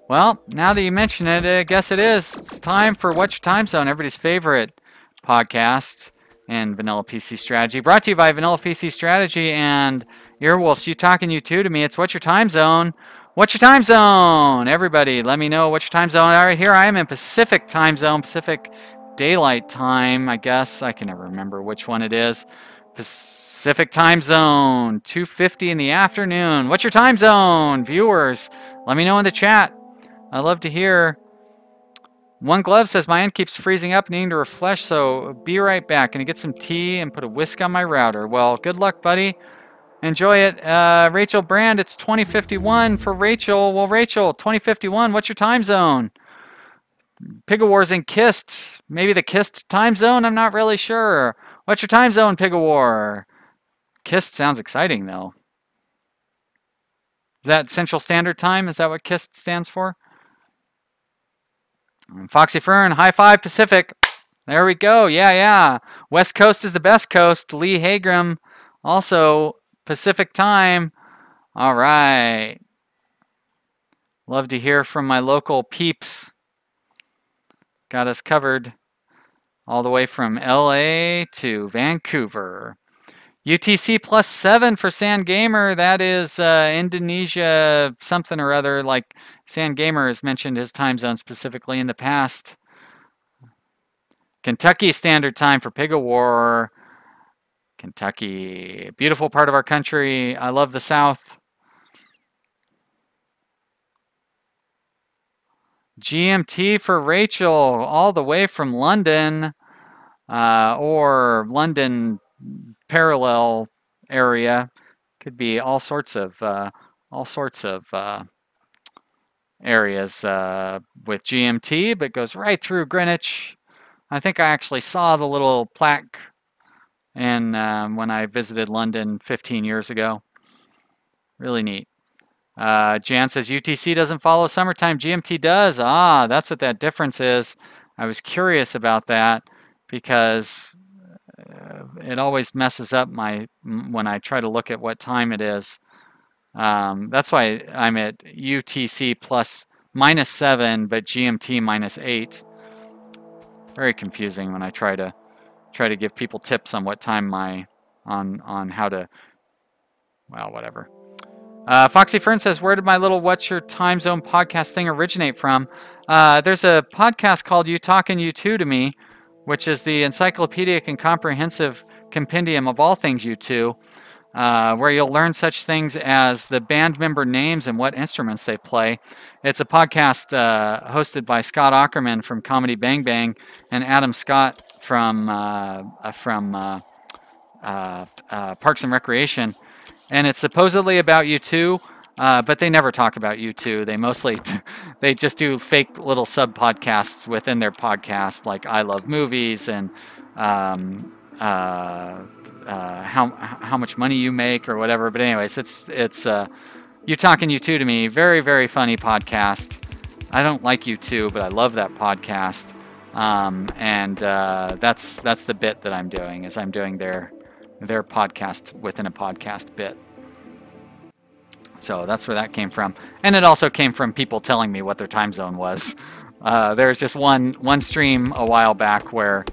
Well, now that you mention it, I guess it is. It's time for What's Your Time Zone, everybody's favorite podcast in Vanilla PC Strategy. Brought to you by Vanilla PC Strategy and Earwolf's You Talking You Too to me. It's What's Your Time Zone? What's your time zone? Everybody, let me know what's your time zone. All right, here I am in Pacific time zone, Pacific daylight time, I guess. I can never remember which one it is. Pacific time zone, 2:50 in the afternoon. What's your time zone, viewers? Let me know in the chat. I love to hear. One Glove says, my end keeps freezing up, needing to refresh, so be right back. Gonna get some tea and put a whisk on my router. Well, good luck, buddy. Enjoy it. Rachel Brand, it's 2051 for Rachel. Well, Rachel, 2051, what's your time zone? Pigawars in Kist. Maybe the Kist time zone? I'm not really sure. What's your time zone, Pigawar? Kist sounds exciting, though. Is that Central Standard Time? Is that what KIST stands for? Foxy Fern, high five Pacific. There we go. Yeah. West Coast is the best coast. Lee Hagram, also Pacific Time. All right. Love to hear from my local peeps. Got us covered all the way from LA to Vancouver. UTC +7 for San Gamer. That is Indonesia something or other. Like San Gamer has mentioned his time zone specifically in the past. Kentucky Standard Time for Pigawar. Kentucky, beautiful part of our country. I love the South. GMT for Rachel, all the way from London, or London parallel area. Could be all sorts of areas with GMT, but goes right through Greenwich. I think I actually saw the little plaque and when I visited London 15 years ago. Really neat. Jan says UTC doesn't follow summertime, GMT does. Ah, that's what that difference is. I was curious about that because it always messes up when I try to look at what time it is. That's why I'm at UTC +7, but GMT -8. Very confusing when I try to give people tips on what time on how to, well, whatever. Foxy Fern says, where did my little What's Your Time Zone podcast thing originate from? There's a podcast called You Talkin' U2 to Me, which is the encyclopedic and comprehensive compendium of all things U2, where you'll learn such things as the band member names and what instruments they play. It's a podcast hosted by Scott Aukerman from Comedy Bang Bang and Adam Scott from Parks and Recreation. And it's supposedly about U2, but they never talk about U2. They mostly, they just do fake little sub-podcasts within their podcast, like I Love Movies and how much money you make or whatever. But anyways, it's You Talkin' U2 to Me. Very, very funny podcast. I don't like U2, but I love that podcast. That's the bit that I'm doing, is I'm doing their podcast within a podcast bit. So that's where that came from. And it also came from people telling me what their time zone was. There was just one stream a while back where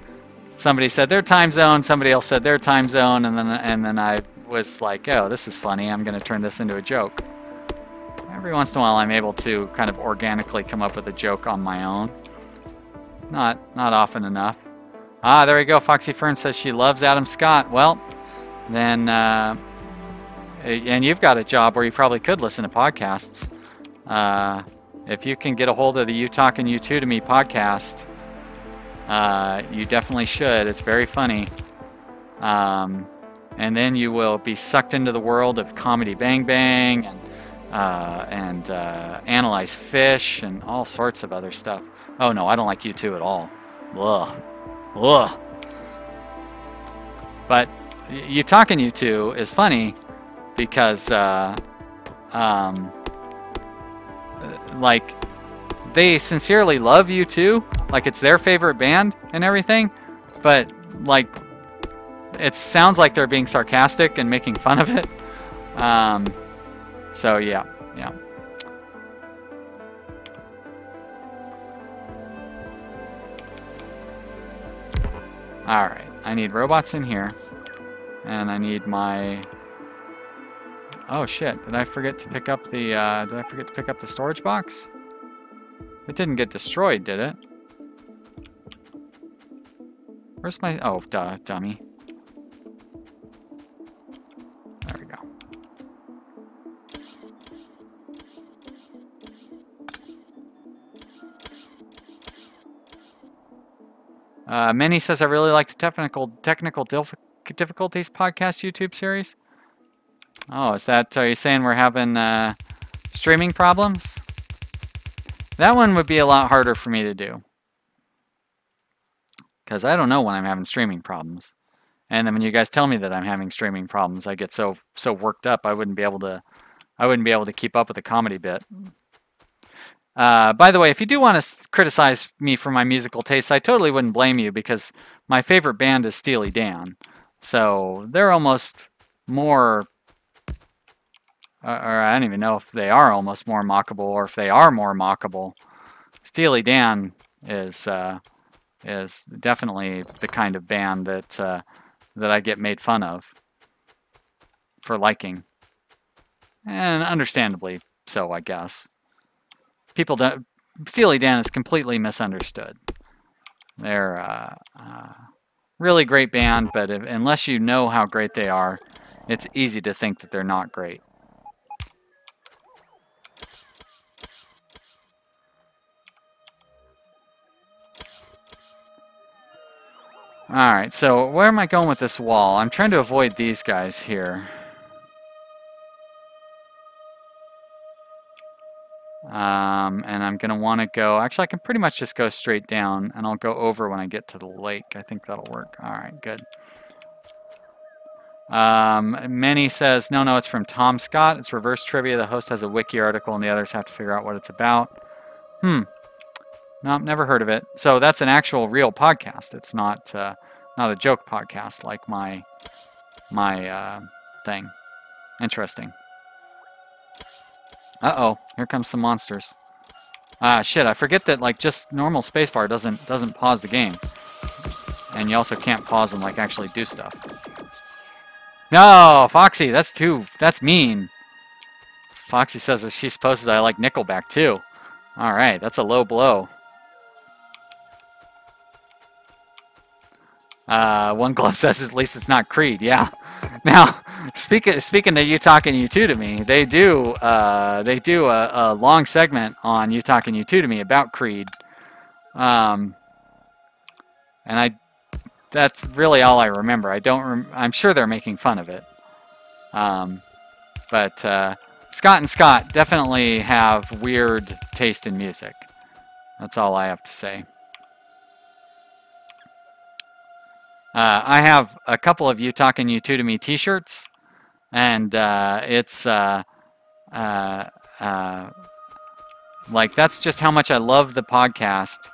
somebody said their time zone, somebody else said their time zone, and then I was like, oh, this is funny. I'm going to turn this into a joke. Every once in a while I'm able to kind of organically come up with a joke on my own. Not often enough. Ah, there we go. Foxy Fern says she loves Adam Scott. Well, then, and you've got a job where you probably could listen to podcasts. If you can get a hold of the You Talkin' U2 to Me podcast, you definitely should. It's very funny. And then you will be sucked into the world of Comedy Bang Bang and Analyze Fish and all sorts of other stuff. Oh no, I don't like U2 at all. Ugh. Ugh. But You Talkin' U2 is funny because like they sincerely love U2, like it's their favorite band and everything, but like it sounds like they're being sarcastic and making fun of it. So yeah. Alright, I need robots in here. And I need my... Oh shit, did I forget to pick up the storage box? It didn't get destroyed, did it? Where's my... Oh, duh, dummy. There we go. Minnie says, I really like the technical difficulties podcast YouTube series. Oh, is that... Are you saying we're having streaming problems? That one would be a lot harder for me to do. Because I don't know when I'm having streaming problems. And then when you guys tell me that I'm having streaming problems, I get so worked up I wouldn't be able to keep up with the comedy bit. By the way, if you do want to criticize me for my musical tastes, I totally wouldn't blame you because my favorite band is Steely Dan. So they're almost more, or I don't even know if they are almost more mockable or if they are more mockable. Steely Dan is definitely the kind of band that I get made fun of for liking, and understandably so, I guess. People don't. Steely Dan is completely misunderstood. They're really great band, but unless you know how great they are, it's easy to think that they're not great. Alright, so where am I going with this wall? I'm trying to avoid these guys here. And I'm going to want to go... Actually, I can pretty much just go straight down, and I'll go over when I get to the lake. I think that'll work. Alright, good. Manny says, no, it's from Tom Scott. It's reverse trivia. The host has a wiki article, and the others have to figure out what it's about. No, never heard of it. So that's an actual real podcast. It's not not a joke podcast like my thing. Interesting. Uh-oh, here comes some monsters. Ah, shit, I forget that like just normal spacebar doesn't pause the game. And you also can't pause and like actually do stuff. No, Foxy, that's mean. Foxy says that she supposes I like Nickelback too. Alright, that's a low blow. One Glove says at least it's not Creed. Yeah. Now, speaking of You Talking U2 to Me, they do a long segment on You Talking U2 to Me about Creed, and that's really all I remember. I'm sure they're making fun of it, but Scott and Scott definitely have weird taste in music. That's all I have to say. I have a couple of You Talking U2 to Me t-shirts, and it's like that's just how much I love the podcast,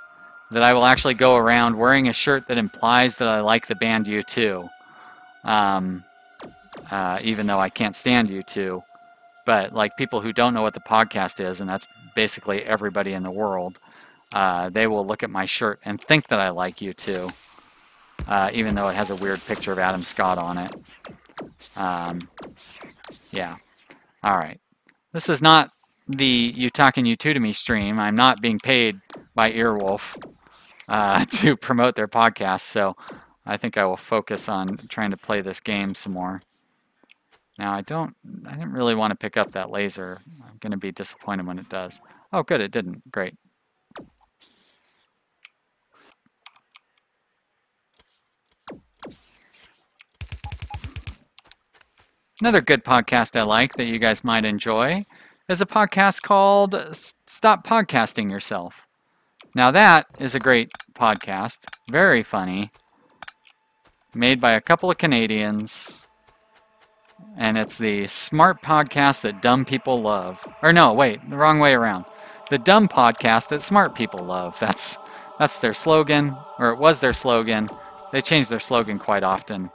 that I will actually go around wearing a shirt that implies that I like the band U2, even though I can't stand U2. But like people who don't know what the podcast is, and that's basically everybody in the world, they will look at my shirt and think that I like U2. Even though it has a weird picture of Adam Scott on it. Yeah. Alright. This is not the You Talking U2 to Me stream. I'm not being paid by Earwolf to promote their podcast, so I think I will focus on trying to play this game some more. Now, I didn't really want to pick up that laser. I'm going to be disappointed when it does. Oh, good, it didn't. Great. Another good podcast I like that you guys might enjoy is a podcast called Stop Podcasting Yourself. Now that is a great podcast, very funny, made by a couple of Canadians, and it's the smart podcast that dumb people love. Or no, wait, the wrong way around. The dumb podcast that smart people love. That's their slogan, or it was their slogan. They change their slogan quite often.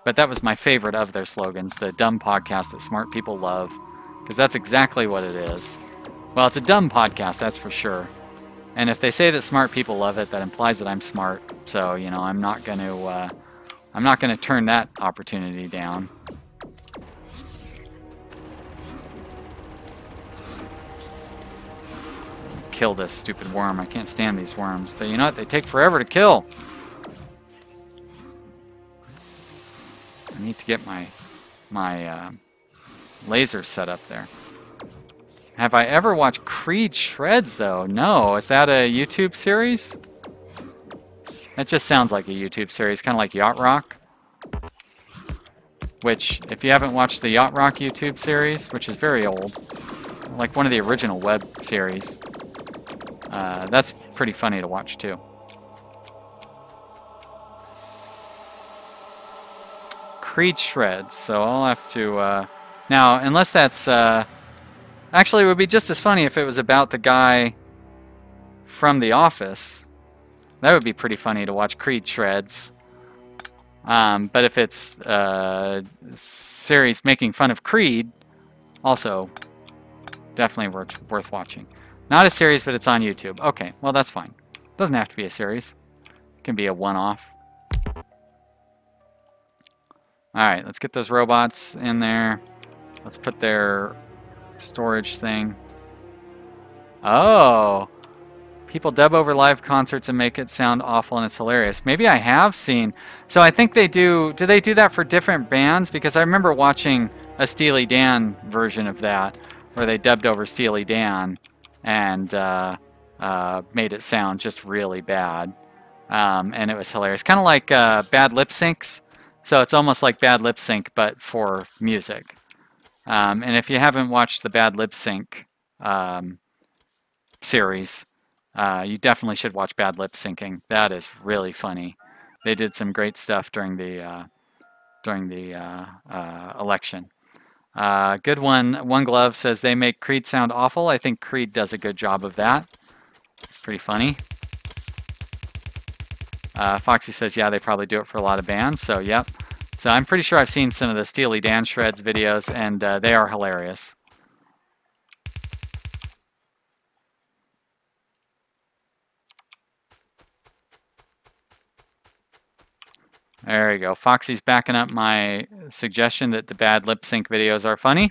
But that was my favorite of their slogans, the dumb podcast that smart people love, because that's exactly what it is. Well, it's a dumb podcast, that's for sure. And if they say that smart people love it, that implies that I'm smart. So, you know, I'm not going to turn that opportunity down. Kill this stupid worm. I can't stand these worms. But you know what? They take forever to kill. I need to get my laser set up there. Have I ever watched Creed Shreds, though? No. Is that a YouTube series? That just sounds like a YouTube series, kind of like Yacht Rock. Which, if you haven't watched the Yacht Rock YouTube series, which is very old, like one of the original web series, that's pretty funny to watch, too. Creed Shreds, so I'll have to... now, unless that's... actually, it would be just as funny if it was about the guy from The Office. That would be pretty funny to watch Creed Shreds. But if it's a series making fun of Creed, also definitely worth watching. Not a series, but it's on YouTube. Okay, well that's fine. Doesn't have to be a series. It can be a one-off. Alright, let's get those robots in there. Let's put their storage thing. Oh! People dub over live concerts and make it sound awful, and it's hilarious. Maybe I have seen... So I think they do... Do they do that for different bands? Because I remember watching a Steely Dan version of that, where they dubbed over Steely Dan and made it sound just really bad. And it was hilarious. Kind of like bad lip syncs. So it's almost like bad lip sync, but for music. And if you haven't watched the bad lip sync series... you definitely should watch Bad Lip Syncing. That is really funny. They did some great stuff during the election. Good one. One Glove says they make Creed sound awful. I think Creed does a good job of that. It's pretty funny. Foxy says, yeah, they probably do it for a lot of bands. So, yep. So I'm pretty sure I've seen some of the Steely Dan Shreds videos, and they are hilarious. There you go. Foxy's backing up my suggestion that the bad lip sync videos are funny.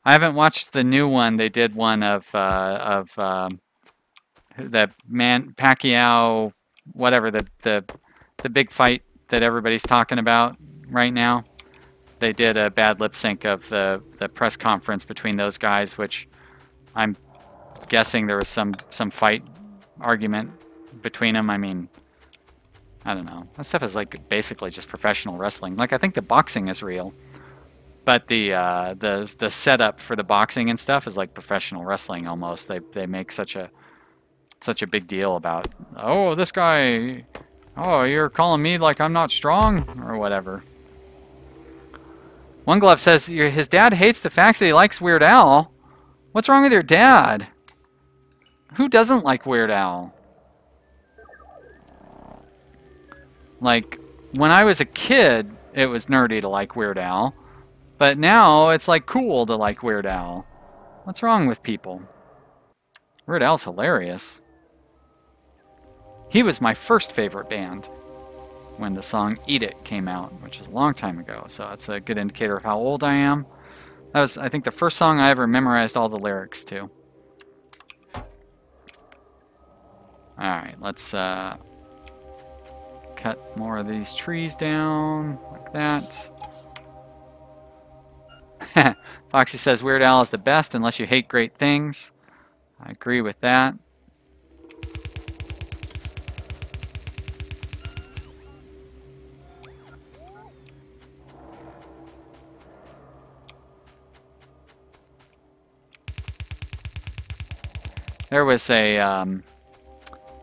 I haven't watched the new one. They did one of that man Pacquiao, whatever the big fight that everybody's talking about right now. They did a bad lip sync of the press conference between those guys, which I'm guessing there was some fight argument between them. I mean, I don't know. That stuff is like basically just professional wrestling. Like I think the boxing is real, but the setup for the boxing and stuff is like professional wrestling almost. They make such a big deal about, oh, this guy, oh, you're calling me like I'm not strong or whatever. One Glove says his dad hates the fact that he likes Weird Al. What's wrong with your dad? Who doesn't like Weird Al? Like, when I was a kid, it was nerdy to like Weird Al. But now, it's like cool to like Weird Al. What's wrong with people? Weird Al's hilarious. He was my first favorite band when the song Eat It came out, which is a long time ago. So that's a good indicator of how old I am. That was, I think, the first song I ever memorized all the lyrics to. Alright, let's... cut more of these trees down, like that. Foxy says Weird Al is the best unless you hate great things. I agree with that. There was a...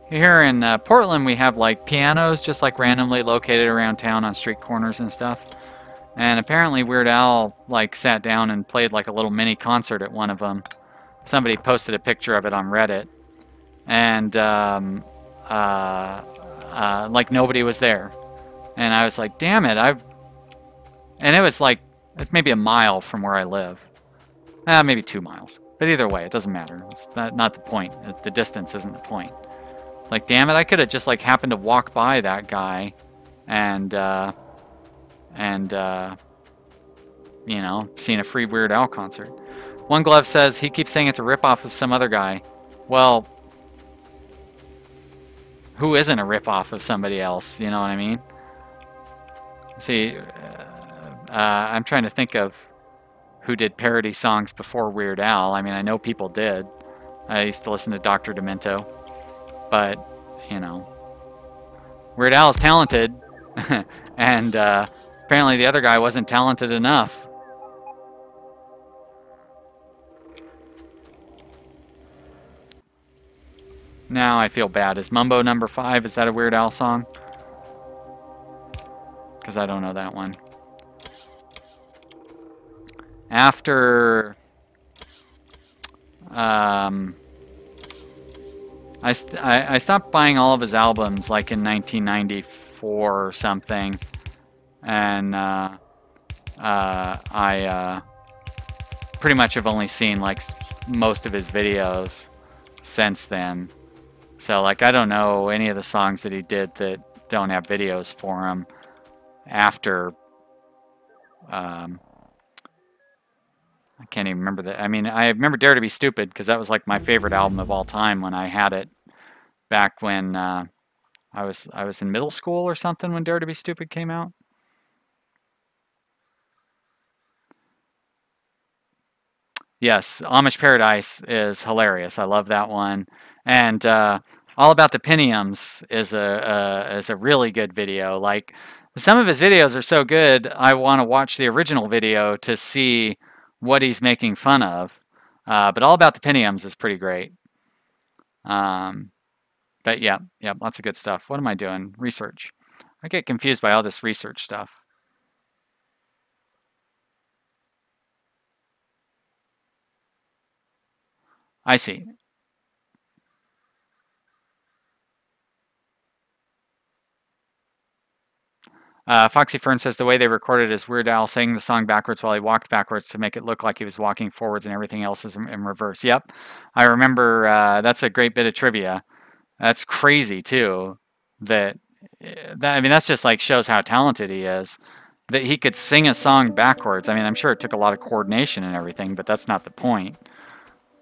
here in Portland, we have like pianos just like randomly located around town on street corners and stuff. And apparently Weird Al like sat down and played like a little mini concert at one of them. Somebody posted a picture of it on Reddit. And like nobody was there. And I was like, damn it, and it was like, it's maybe a mile from where I live. Maybe 2 miles. But either way, it doesn't matter. It's not the point. The distance isn't the point. Like, damn it, I could have just, like, happened to walk by that guy and you know, seen a free Weird Al concert. One Glove says he keeps saying it's a ripoff of some other guy. Well, who isn't a ripoff of somebody else? You know what I mean? See, I'm trying to think of who did parody songs before Weird Al. I mean, I know people did. I used to listen to Dr. Demento, but you know, Weird Al is talented, and apparently the other guy wasn't talented enough. Now I feel bad. Is Mumbo number 5? Is that a Weird Al song? Because I don't know that one. After I stopped buying all of his albums like in 1994 or something, and I pretty much have only seen like most of his videos since then. So like I don't know any of the songs that he did that don't have videos for him after. I can't even remember that. I mean, I remember Dare to Be Stupid because that was like my favorite album of all time when I had it back when I was in middle school or something when Dare to Be Stupid came out. Yes, Amish Paradise is hilarious. I love that one. And All About the Piniums is a really good video. Like some of his videos are so good, I want to watch the original video to see what he's making fun of. But All About the Piniums is pretty great. But yeah, lots of good stuff. What am I doing? Research. I get confused by all this research stuff. I see. Foxy Fern says the way they recorded is Weird Al saying the song backwards while he walked backwards to make it look like he was walking forwards and everything else is in reverse. Yep, I remember. That's a great bit of trivia. That's crazy too. I mean, that's just like shows how talented he is. That he could sing a song backwards. I mean, I'm sure it took a lot of coordination and everything, but that's not the point.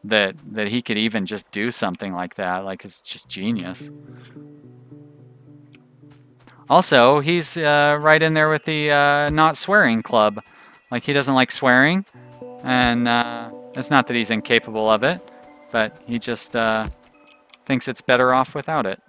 That he could even just do something like that. Like it's just genius. Also, he's right in there with the not swearing club. Like he doesn't like swearing, and it's not that he's incapable of it, but he just thinks it's better off without it.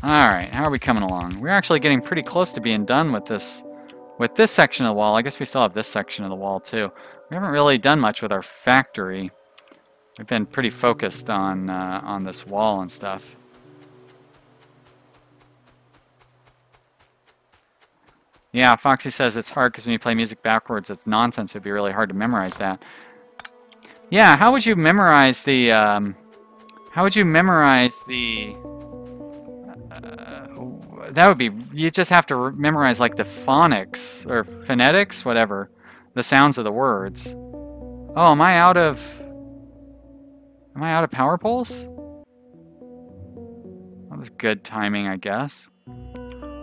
Alright, how are we coming along? We're actually getting pretty close to being done with this section of the wall. I guess we still have this section of the wall too. We haven't really done much with our factory. We've been pretty focused on this wall and stuff. Yeah, Foxy says it's hard because when you play music backwards, it's nonsense. It would be really hard to memorize that. Yeah, how would you memorize the? That would be, you just have to memorize like the phonics or phonetics, whatever, the sounds of the words. Oh, am I out of power poles? That was good timing, I guess.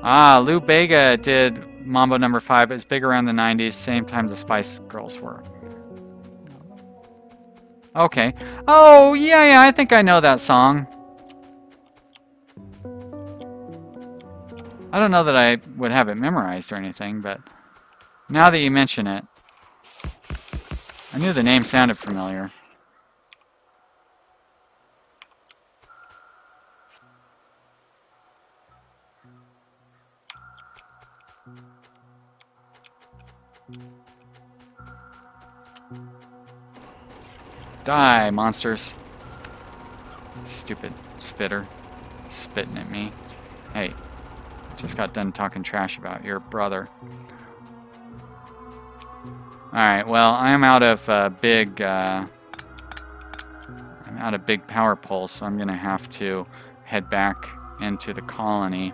Ah, Lou Bega did Mambo number 5. It was big around the 90s, same time the Spice Girls were. Okay. Oh, yeah, I think I know that song. I don't know that I would have it memorized or anything, but now that you mention it, I knew the name sounded familiar. Die, monsters. Stupid spitter. Spitting at me. Hey. Just got done talking trash about your brother. Alright, well, I'm out of big power poles, so I'm gonna have to head back into the colony.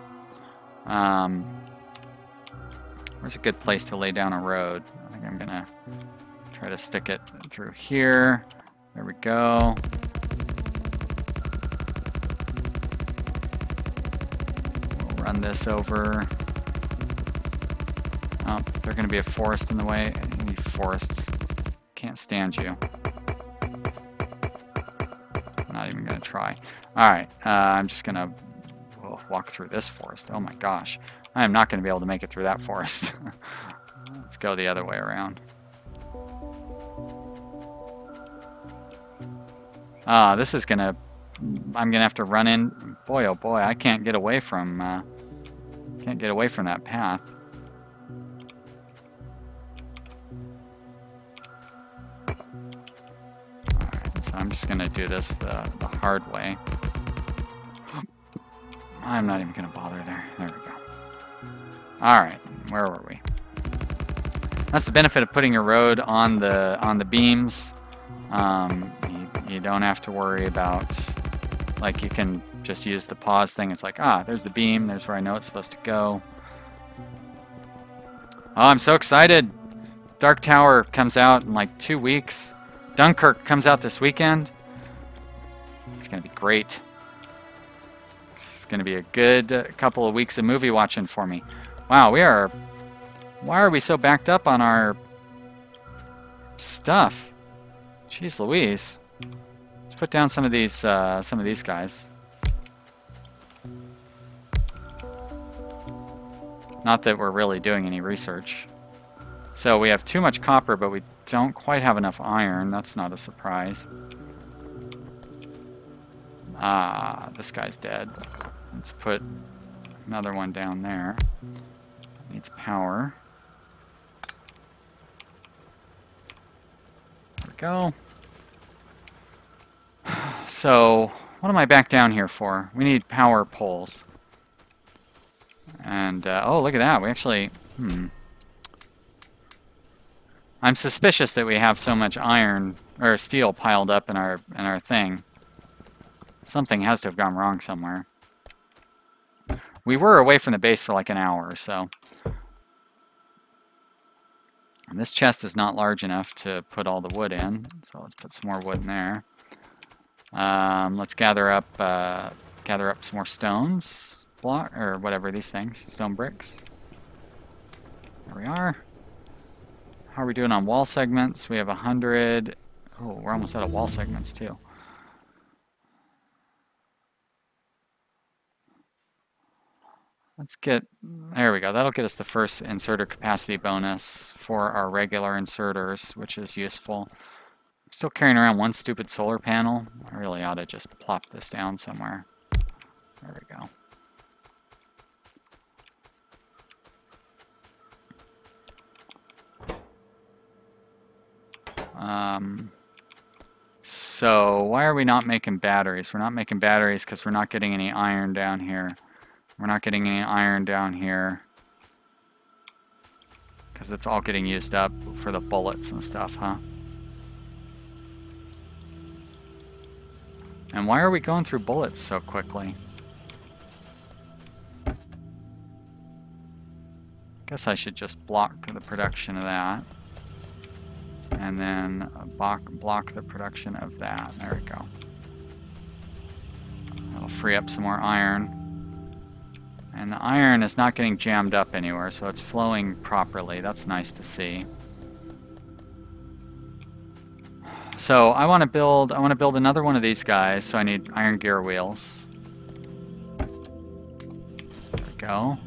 Where's a good place to lay down a road? I think I'm gonna try to stick it through here. There we go. Run this over. Oh, there's going to be a forest in the way. I need forests. Can't stand you. not even going to try. All right, I'm just going to walk through this forest. Oh my gosh. I am not going to be able to make it through that forest. Let's go the other way around. This is going to... I'm going to have to run in... Boy, oh boy, I can't get away from... can't get away from that path. Alright, so I'm just going to do this the hard way. I'm not even going to bother there. There we go. Alright, where were we? That's the benefit of putting your road on the beams. You don't have to worry about, like, you can just use the pause thing. It's like, there's the beam, there's where I know it's supposed to go. Oh, I'm so excited. Dark Tower comes out in like 2 weeks. Dunkirk comes out this weekend. It's going to be great. It's going to be a good couple of weeks of movie watching for me. Wow, why are we so backed up on our stuff? Jeez Louise. Let's put down some of these guys. Not that we're really doing any research. So we have too much copper, but we don't quite have enough iron. That's not a surprise. This guy's dead. Let's put another one down there. Needs power. There we go. So, what am I back down here for? We need power poles. And, oh, look at that. We actually, I'm suspicious that we have so much iron, or steel piled up in our thing. Something has to have gone wrong somewhere. We were away from the base for like an hour or so. And this chest is not large enough to put all the wood in, so let's put some more wood in there. Let's gather up some more stones, or whatever these things, stone bricks. There we are. How are we doing on wall segments? We have 100. Oh, we're almost out of wall segments too. Let's get, there we go. That'll get us the first inserter capacity bonus for our regular inserters, which is useful. I'm still carrying around one stupid solar panel. I really ought to just plop this down somewhere. There we go. So why are we not making batteries? We're not making batteries because we're not getting any iron down here. We're not getting any iron down here because it's all getting used up for the bullets and stuff, huh? And why are we going through bullets so quickly? Guess I should just block the production of that. And then block the production of that. There we go. That'll free up some more iron. And the iron is not getting jammed up anywhere, so it's flowing properly. That's nice to see. So I want to build another one of these guys, so I need iron gear wheels. There we go.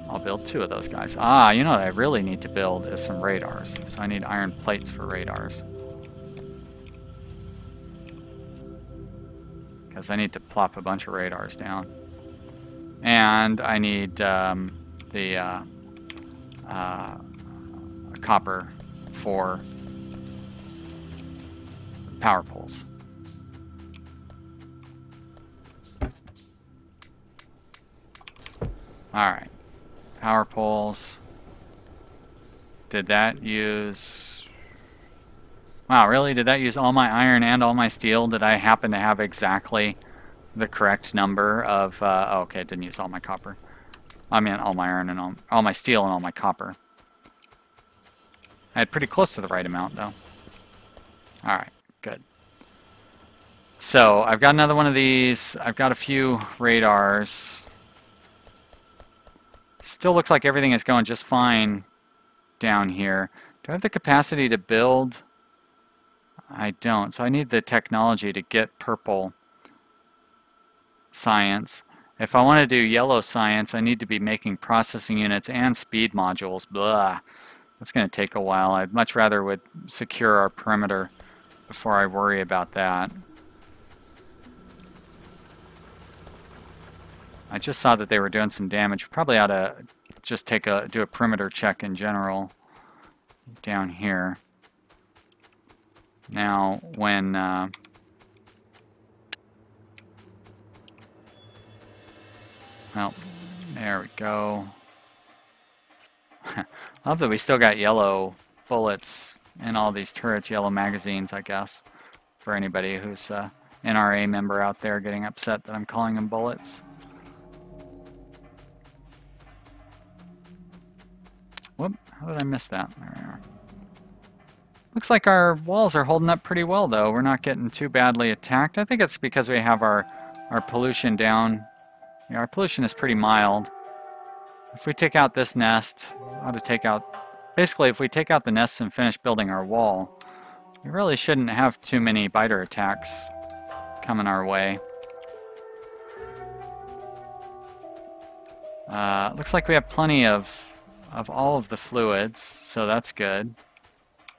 I'll build 2 of those guys. You know what I really need to build is some radars. So I need iron plates for radars. Because I need to plop a bunch of radars down. And I need copper for power poles. Alright. Power poles. Did that use... Wow, really? Did that use all my iron and all my steel? Did I happen to have exactly the correct number of... oh, okay, it didn't use all my copper. I mean, all my iron and all my steel and all my copper. I had pretty close to the right amount, though. Alright, good. So, I've got another one of these. I've got a few radars. Still looks like everything is going just fine down here. Do I have the capacity to build I don't. So I need the technology to get purple science. If I want to do yellow science, I need to be making processing units and speed modules. Blah. That's going to take a while. I'd much rather would secure our perimeter before I worry about that. I just saw that they were doing some damage. Probably ought to just do a perimeter check in general down here. Now, when well, there we go. I love that we still got yellow bullets in all these turrets, yellow magazines, I guess, for anybody who's an NRA member out there getting upset that I'm calling them bullets. Whoop, how did I miss that? There we are. Looks like our walls are holding up pretty well, though. We're not getting too badly attacked. I think it's because we have our pollution down. Yeah, our pollution is pretty mild. If we take out this nest, ought to take out... Basically, if we take out the nests and finish building our wall, we really shouldn't have too many biter attacks coming our way. Looks like we have plenty of all of the fluids, so that's good.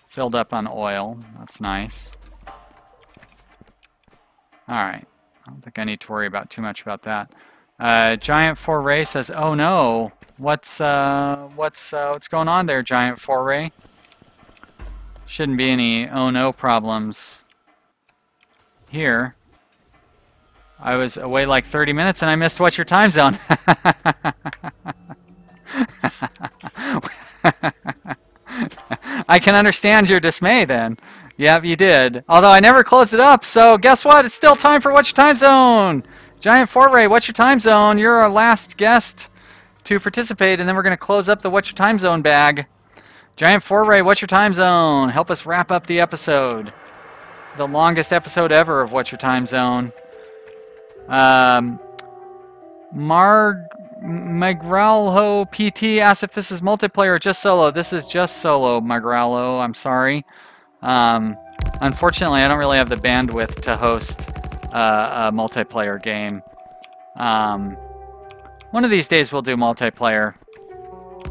Filled up on oil, that's nice. Alright, I don't think I need to worry about too much about that. Giant Foray says, "Oh no, what's going on there, Giant Foray? Shouldn't be any oh no problems here. I was away like 30 minutes and I missed what's your time zone." I can understand your dismay then. Yep, you did. Although I never closed it up, so guess what? It's still time for What's Your Time Zone? Giant Foray, what's your time zone? You're our last guest to participate, and then we're going to close up the What's Your Time Zone bag. Giant Foray, what's your time zone? Help us wrap up the episode. The longest episode ever of What's Your Time Zone. Magralho PT asks if this is multiplayer or just solo. This is just solo, Magralho. I'm sorry. Unfortunately, I don't really have the bandwidth to host a multiplayer game. One of these days we'll do multiplayer,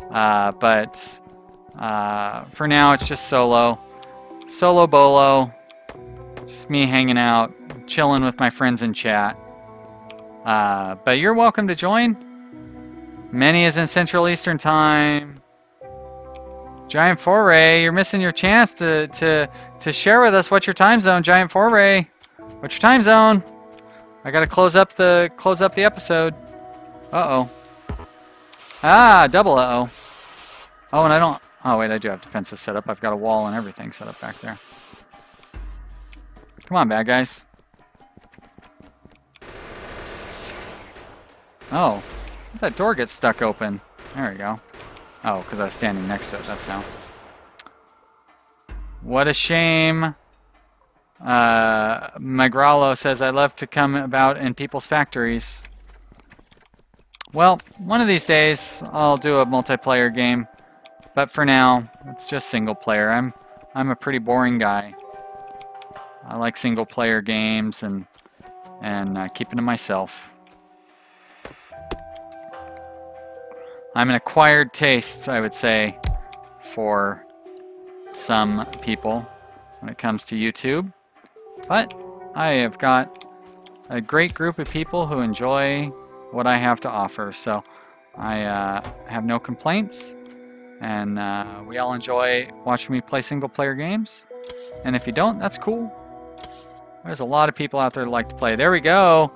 but for now it's just solo. Solo bolo. Just me hanging out, chilling with my friends in chat. But you're welcome to join. Many is in Central Eastern Time. Giant Foray, you're missing your chance to share with us what's your time zone, Giant Foray. What's your time zone? I gotta close up the episode. Uh-oh. Ah, double uh-oh. Oh, and I don't... Oh, wait, I do have defenses set up. I've got a wall and everything set up back there. Come on, bad guys. Oh, that door gets stuck open. There we go. Oh, because I was standing next to it, that's how. What a shame. Magrallo says, "I love to come about in people's factories." Well, one of these days I'll do a multiplayer game, but for now it's just single player. I'm a pretty boring guy. I like single player games and keeping to myself. I'm an acquired taste, I would say, for some people when it comes to YouTube. But I have got a great group of people who enjoy what I have to offer. So I have no complaints. And we all enjoy watching me play single player games. And if you don't, that's cool. There's a lot of people out there that like to play. There we go.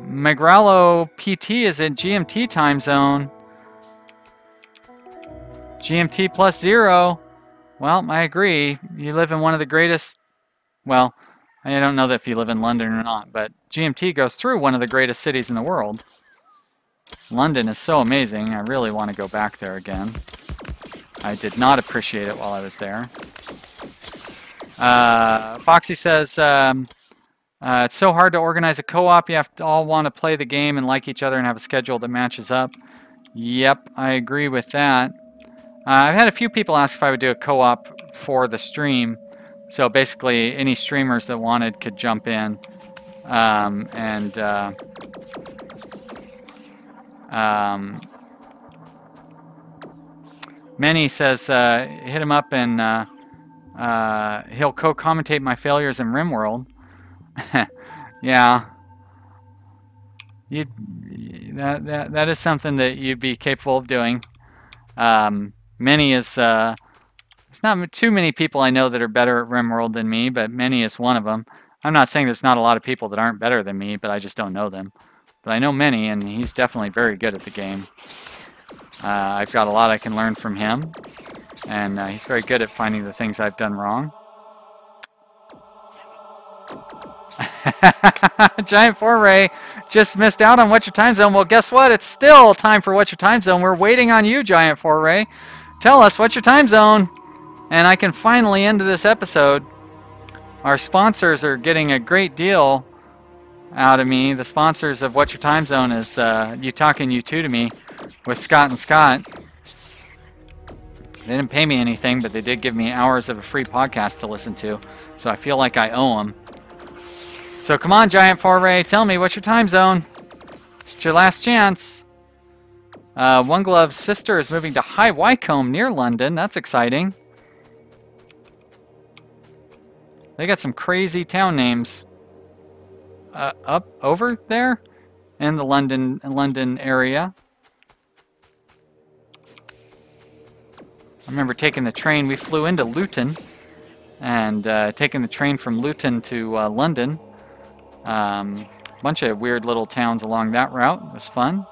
Magrallo PT is in GMT time zone. GMT +0. Well, I agree. You live in one of the greatest... Well, I don't know that if you live in London or not, but GMT goes through one of the greatest cities in the world. London is so amazing. I really want to go back there again. I did not appreciate it while I was there. Foxy says... it's so hard to organize a co-op. You have to all want to play the game and like each other and have a schedule that matches up. Yep, I agree with that. I've had a few people ask if I would do a co-op for the stream. So basically, any streamers that wanted could jump in. Manny says, hit him up and he'll co-commentate my failures in RimWorld. Yeah. That is something that you'd be capable of doing. Many is... there's not too many people I know that are better at RimWorld than me, but Many is one of them. I'm not saying there's not a lot of people that aren't better than me, but I just don't know them. But I know Many, and he's definitely very good at the game. I've got a lot I can learn from him, and he's very good at finding the things I've done wrong. Giant Foray just missed out on What's Your Time Zone. Well, guess what? It's still time for What's Your Time Zone. We're waiting on you, Giant Foray. Tell us what's your time zone. And I can finally end this episode. Our sponsors are getting a great deal out of me. The sponsors of What's Your Time Zone is You Talking You Two to Me with Scott and Scott. They didn't pay me anything, but they did give me hours of a free podcast to listen to. So I feel like I owe them. So come on, Giant Foray, tell me, what's your time zone? It's your last chance. One Glove's sister is moving to High Wycombe near London. That's exciting. They got some crazy town names up over there in the London area. I remember taking the train. We flew into Luton and taking the train from Luton to London. Bunch of weird little towns along that route. It was fun.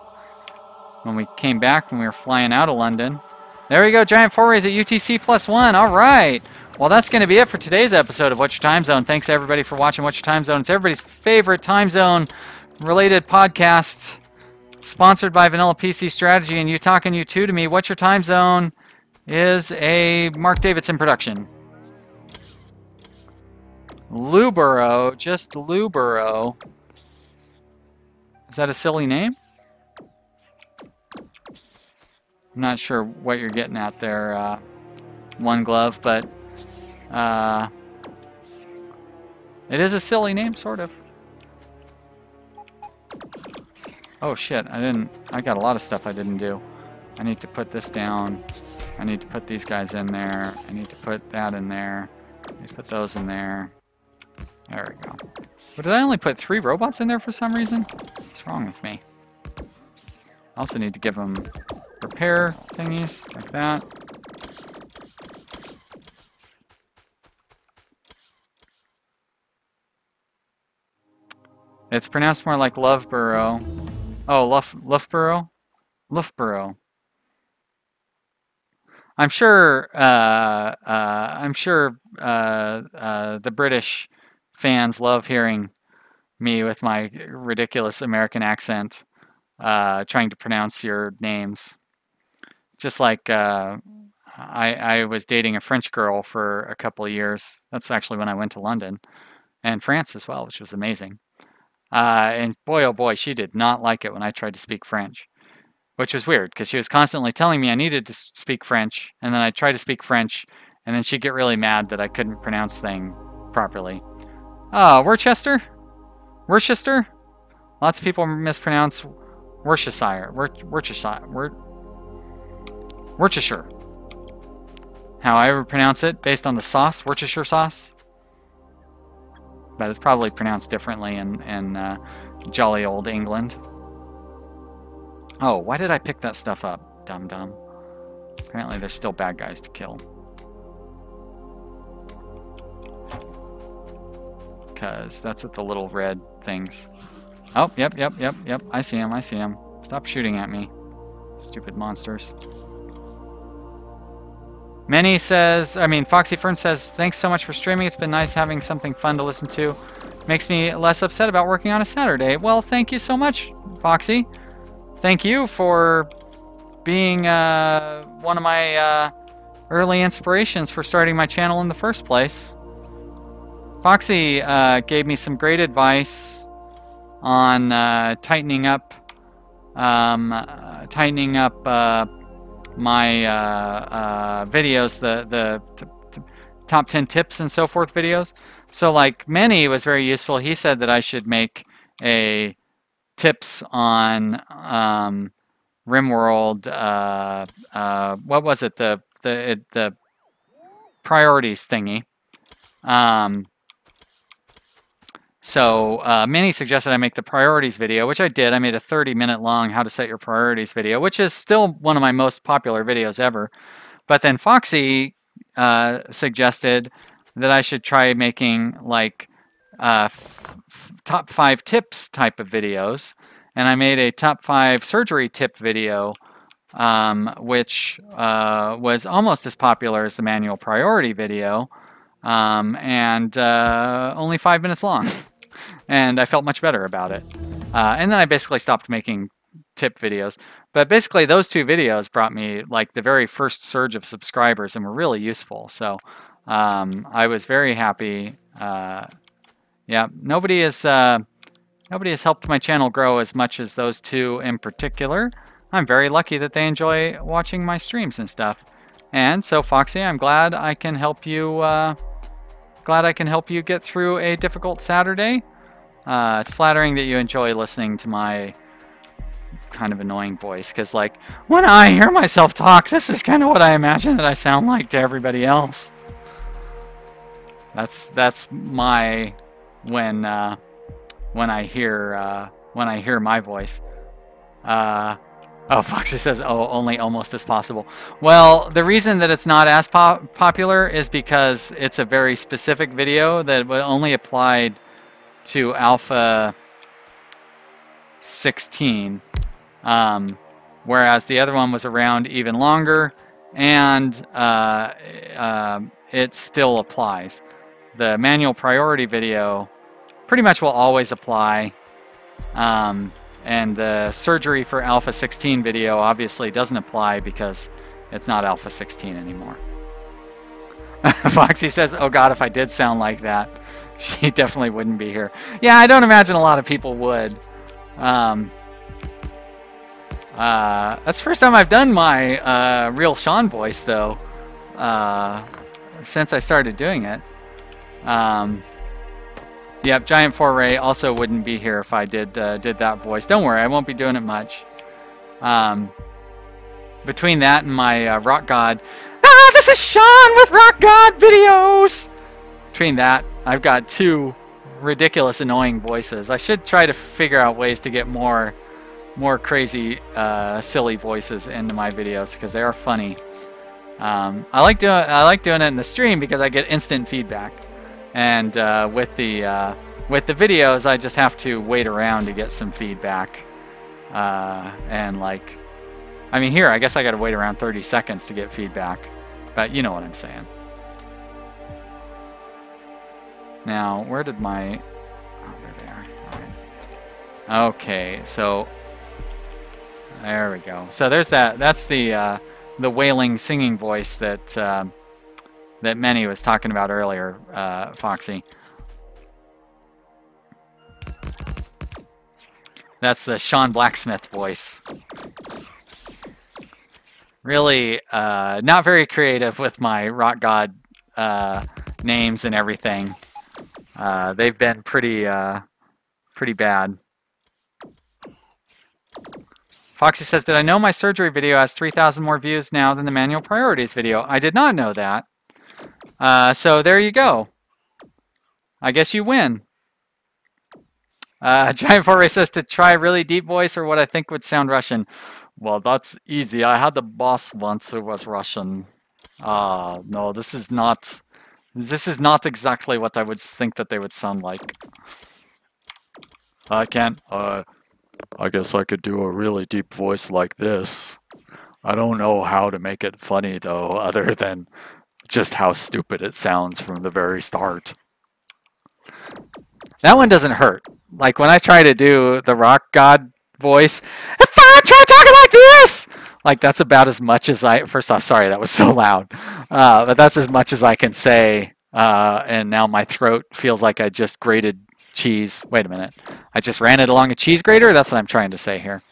When we came back, when we were flying out of London. There we go, Giant Forays at UTC +1. All right. Well, that's going to be it for today's episode of What's Your Time Zone. Thanks, everybody, for watching What's Your Time Zone. It's everybody's favorite time zone-related podcast, sponsored by Vanilla PC Strategy and You Talking You Two to Me. What's Your Time Zone is a Mark Davidson production. Lubero, just Lubero. Is that a silly name? I'm not sure what you're getting at there, One Glove, but it is a silly name, sort of. Oh shit, I got a lot of stuff I didn't do. I need to put this down. I need to put these guys in there. I need to put that in there. I need to put those in there. There we go. But did I only put 3 robots in there for some reason? What's wrong with me? I also need to give them repair thingies like that. It's pronounced more like Loughborough. Oh, Loughborough? Loughborough. I'm sure the British fans love hearing me with my ridiculous American accent trying to pronounce your names. Just like I was dating a French girl for a couple of years. That's actually when I went to London and France as well, which was amazing. And boy, oh boy, she did not like it when I tried to speak French, which was weird because she was constantly telling me I needed to speak French, and then I tried to speak French, and then she'd get really mad that I couldn't pronounce things properly. Worcester? Worcester? Lots of people mispronounce Worcestershire. Worcestershire. How I would pronounce it based on the sauce, Worcestershire sauce. But it's probably pronounced differently in jolly old England. Oh, why did I pick that stuff up? Dum-dum. Apparently there's still bad guys to kill. Because that's what the little red things... Oh, yep. I see him. Stop shooting at me. Stupid monsters. Foxy Fern says, thanks so much for streaming. It's been nice having something fun to listen to. Makes me less upset about working on a Saturday. Well, thank you so much, Foxy. Thank you for being one of my early inspirations for starting my channel in the first place. Foxy gave me some great advice videos, the top 10 tips and so forth videos. So like Manny was very useful. He said that I should make a tips on RimWorld. What was it? The priorities thingy. So Manny suggested I make the priorities video, which I did. I made a 30-minute long how to set your priorities video, which is still one of my most popular videos ever. But then Foxy suggested that I should try making like top 5 tips type of videos. And I made a top 5 surgery tip video, which was almost as popular as the manual priority video, and only 5 minutes long. And I felt much better about it. And then I basically stopped making tip videos. But basically those 2 videos brought me like the very first surge of subscribers and were really useful. So I was very happy. Yeah, nobody has helped my channel grow as much as those 2 in particular. I'm very lucky that they enjoy watching my streams and stuff. And so Foxy, I'm glad I can help you get through a difficult Saturday. It's flattering that you enjoy listening to my kind of annoying voice, because like when I hear myself talk, this is kind of what I imagine that I sound like to everybody else. That's my when I hear my voice. Oh, Foxy says, oh, only almost as possible. Well, the reason that it's not as popular is because it's a very specific video that only applied to Alpha 16, whereas the other one was around even longer, and it still applies. The manual priority video pretty much will always apply, and the surgery for Alpha 16 video obviously doesn't apply because it's not Alpha 16 anymore. Foxy says, oh god, if I did sound like that, she definitely wouldn't be here. Yeah, I don't imagine a lot of people would. That's the first time I've done my real Sean voice, though, since I started doing it. Yep, Giant Foray also wouldn't be here if I did that voice. Don't worry, I won't be doing it much. Between that and my Rock God, this is Sean with Rock God videos! Between that, I've got 2 ridiculous, annoying voices. I should try to figure out ways to get more crazy, silly voices into my videos, because they are funny. I like doing it in the stream because I get instant feedback, and with the videos, I just have to wait around to get some feedback. And like, I mean, here I guess I got to wait around 30 seconds to get feedback, but you know what I'm saying. Now, where did my... Oh, there they are. All right. Okay, so there we go. So there's that. That's the wailing singing voice that that Manny was talking about earlier, Foxy. That's the Sean Blacksmith voice. Really not very creative with my Rock God names and everything. They've been pretty bad. Foxy says, did I know my surgery video has 3,000 more views now than the manual priorities video? I did not know that. So there you go. I guess you win. Giant Foray says to try a really deep voice or what I think would sound Russian. Well, that's easy. I had the boss once who was Russian. No, this is not exactly what I would think that they would sound like. I can't. I guess I could do a really deep voice like this. I don't know how to make it funny, though, other than just how stupid it sounds from the very start. That one doesn't hurt. Like, when I try to do the Rock God voice, if I try talking like this! Like, that's about as much as I... First off, sorry, that was so loud. But that's as much as I can say. And now my throat feels like I just grated cheese. Wait a minute. I just ran it along a cheese grater? That's what I'm trying to say here.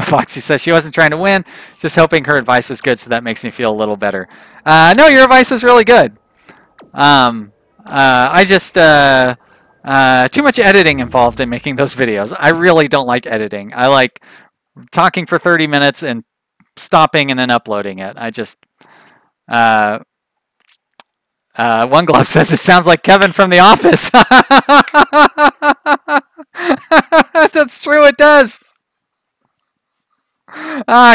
Foxy says she wasn't trying to win, just hoping her advice was good, so that makes me feel a little better. No, your advice is really good. I just too much editing involved in making those videos. I really don't like editing. I like talking for 30 minutes and stopping and then uploading it. I just One Glove says it sounds like Kevin from The Office. That's true, it does.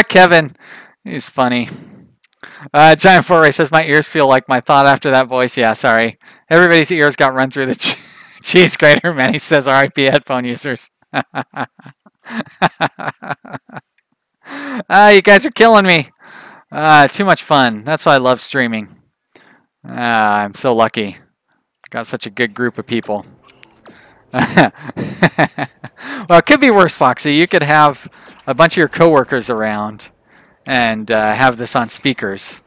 Kevin. He's funny. Giant Foray says, my ears feel like my thought after that voice. Yeah, sorry. Everybody's ears got run through the cheese grater. Manny says, RIP headphone users. You guys are killing me. Too much fun. That's why I love streaming. I'm so lucky. Got such a good group of people. Well, it could be worse, Foxy. You could have a bunch of your coworkers around and have this on speakers.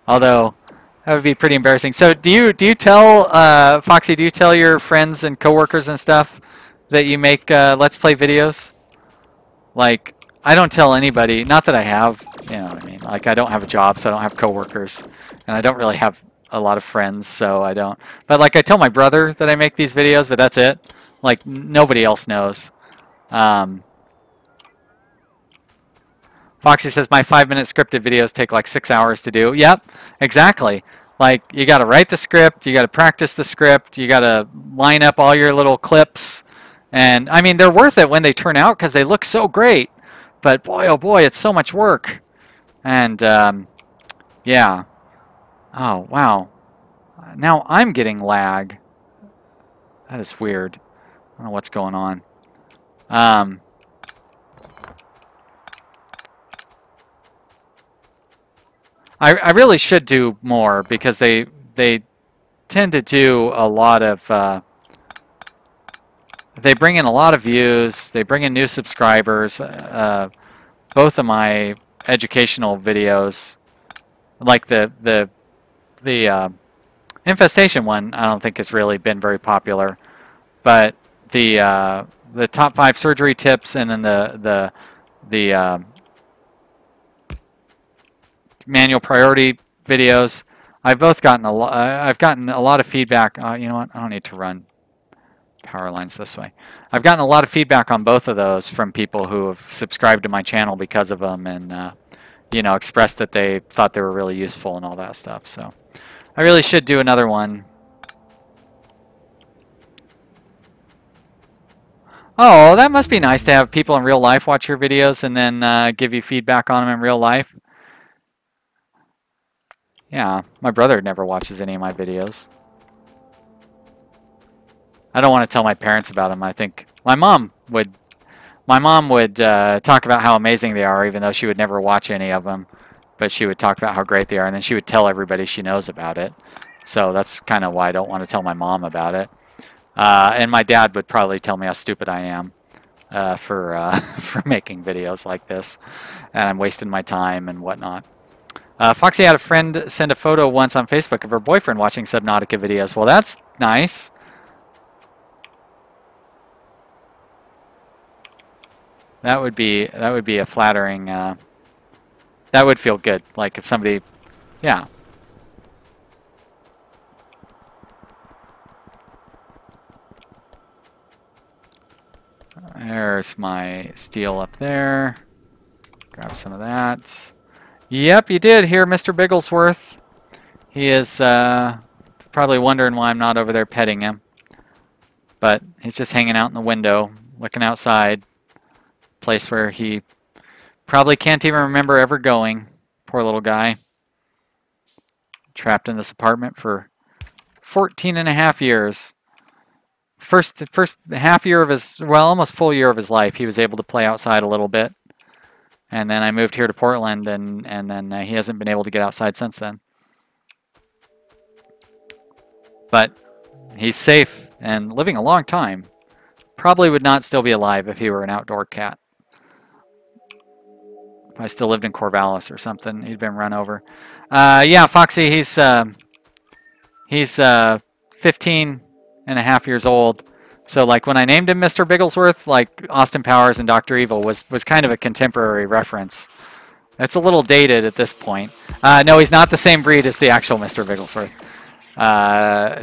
Although that would be pretty embarrassing. So do you tell Foxy? Do you tell your friends and coworkers and stuff that you make Let's Play videos? Like, I don't tell anybody. Not that I have. You know what I mean? Like, I don't have a job, so I don't have coworkers, and I don't really have a lot of friends, so I don't. But like, I tell my brother that I make these videos, but that's it. Like, nobody else knows. Foxy says, my 5-minute scripted videos take like 6 hours to do. Yep, exactly. Like, you got to write the script, you got to practice the script, you got to line up all your little clips. And, I mean, they're worth it when they turn out because they look so great. But, boy, oh boy, it's so much work. And, yeah. Oh, wow. Now I'm getting lag. That is weird. I don't know what's going on. I really should do more because they tend to do a lot of they bring in a lot of views, they bring in new subscribers. Both of my educational videos, like the infestation one, I don't think has really been very popular, but the top 5 surgery tips and then the manual priority videos, I've gotten a lot of feedback. You know what? I don't need to run power lines this way. I've gotten a lot of feedback on both of those from people who have subscribed to my channel because of them, and you know, expressed that they thought they were really useful and all that stuff. So I really should do another one. Oh, that must be nice to have people in real life watch your videos and then give you feedback on them in real life. Yeah, my brother never watches any of my videos. I don't want to tell my parents about them. I think my mom would. My mom would talk about how amazing they are, even though she would never watch any of them. But she would talk about how great they are, and then she would tell everybody she knows about it. So that's kind of why I don't want to tell my mom about it. And my dad would probably tell me how stupid I am for making videos like this, and I'm wasting my time and whatnot. Foxy had a friend send a photo once on Facebook of her boyfriend watching Subnautica videos. Well, that's nice. That would be a flattering. That would feel good. Like if somebody, yeah. There's my steel up there. Grab some of that. Yep, you did hear Mr. Bigglesworth. He is probably wondering why I'm not over there petting him. But he's just hanging out in the window, looking outside. Place where he probably can't even remember ever going. Poor little guy. Trapped in this apartment for 14.5 years. First half year of his, well, almost full year of his life, he was able to play outside a little bit. And then I moved here to Portland, and then he hasn't been able to get outside since then. But he's safe and living a long time. Probably would not still be alive if he were an outdoor cat. If I still lived in Corvallis or something, he'd been run over. Yeah, Foxy, he's 15.5 years old, So like when I named him Mr. Bigglesworth, like Austin Powers and Dr. Evil was kind of a contemporary reference. It's a little dated at this point. No, he's not the same breed as the actual Mr. Bigglesworth.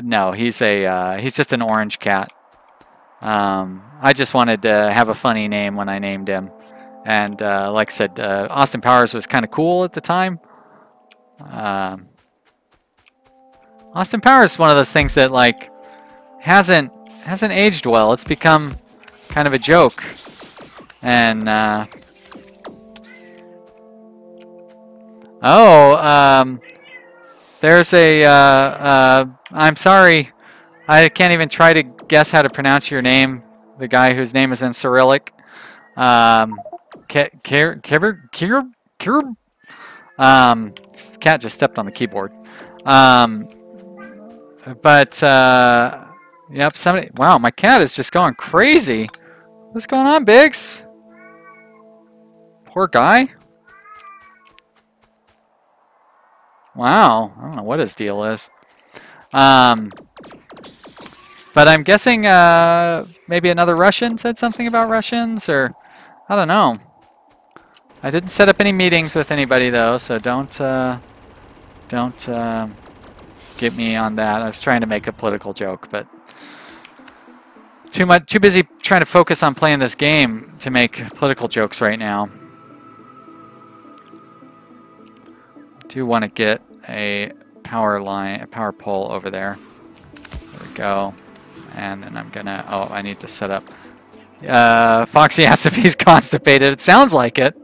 No, he's just an orange cat. I just wanted to have a funny name when I named him. And like I said, Austin Powers was kind of cool at the time. Austin Powers is one of those things that like hasn't aged well. It's become kind of a joke. And there's a I'm sorry, I can't even try to guess how to pronounce your name. The guy whose name is in Cyrillic. Cat just stepped on the keyboard. Yep, somebody. Wow, my cat is just going crazy. What's going on, Biggs? Poor guy. Wow, I don't know what his deal is. But I'm guessing maybe another Russian said something about Russians, or I don't know. I didn't set up any meetings with anybody though, so don't get me on that. I was trying to make a political joke, but too busy trying to focus on playing this game to make political jokes right now. I do want to get a power pole over there. There we go. And then I'm gonna, oh, I need to set up. Foxy asks if he's constipated. It sounds like it.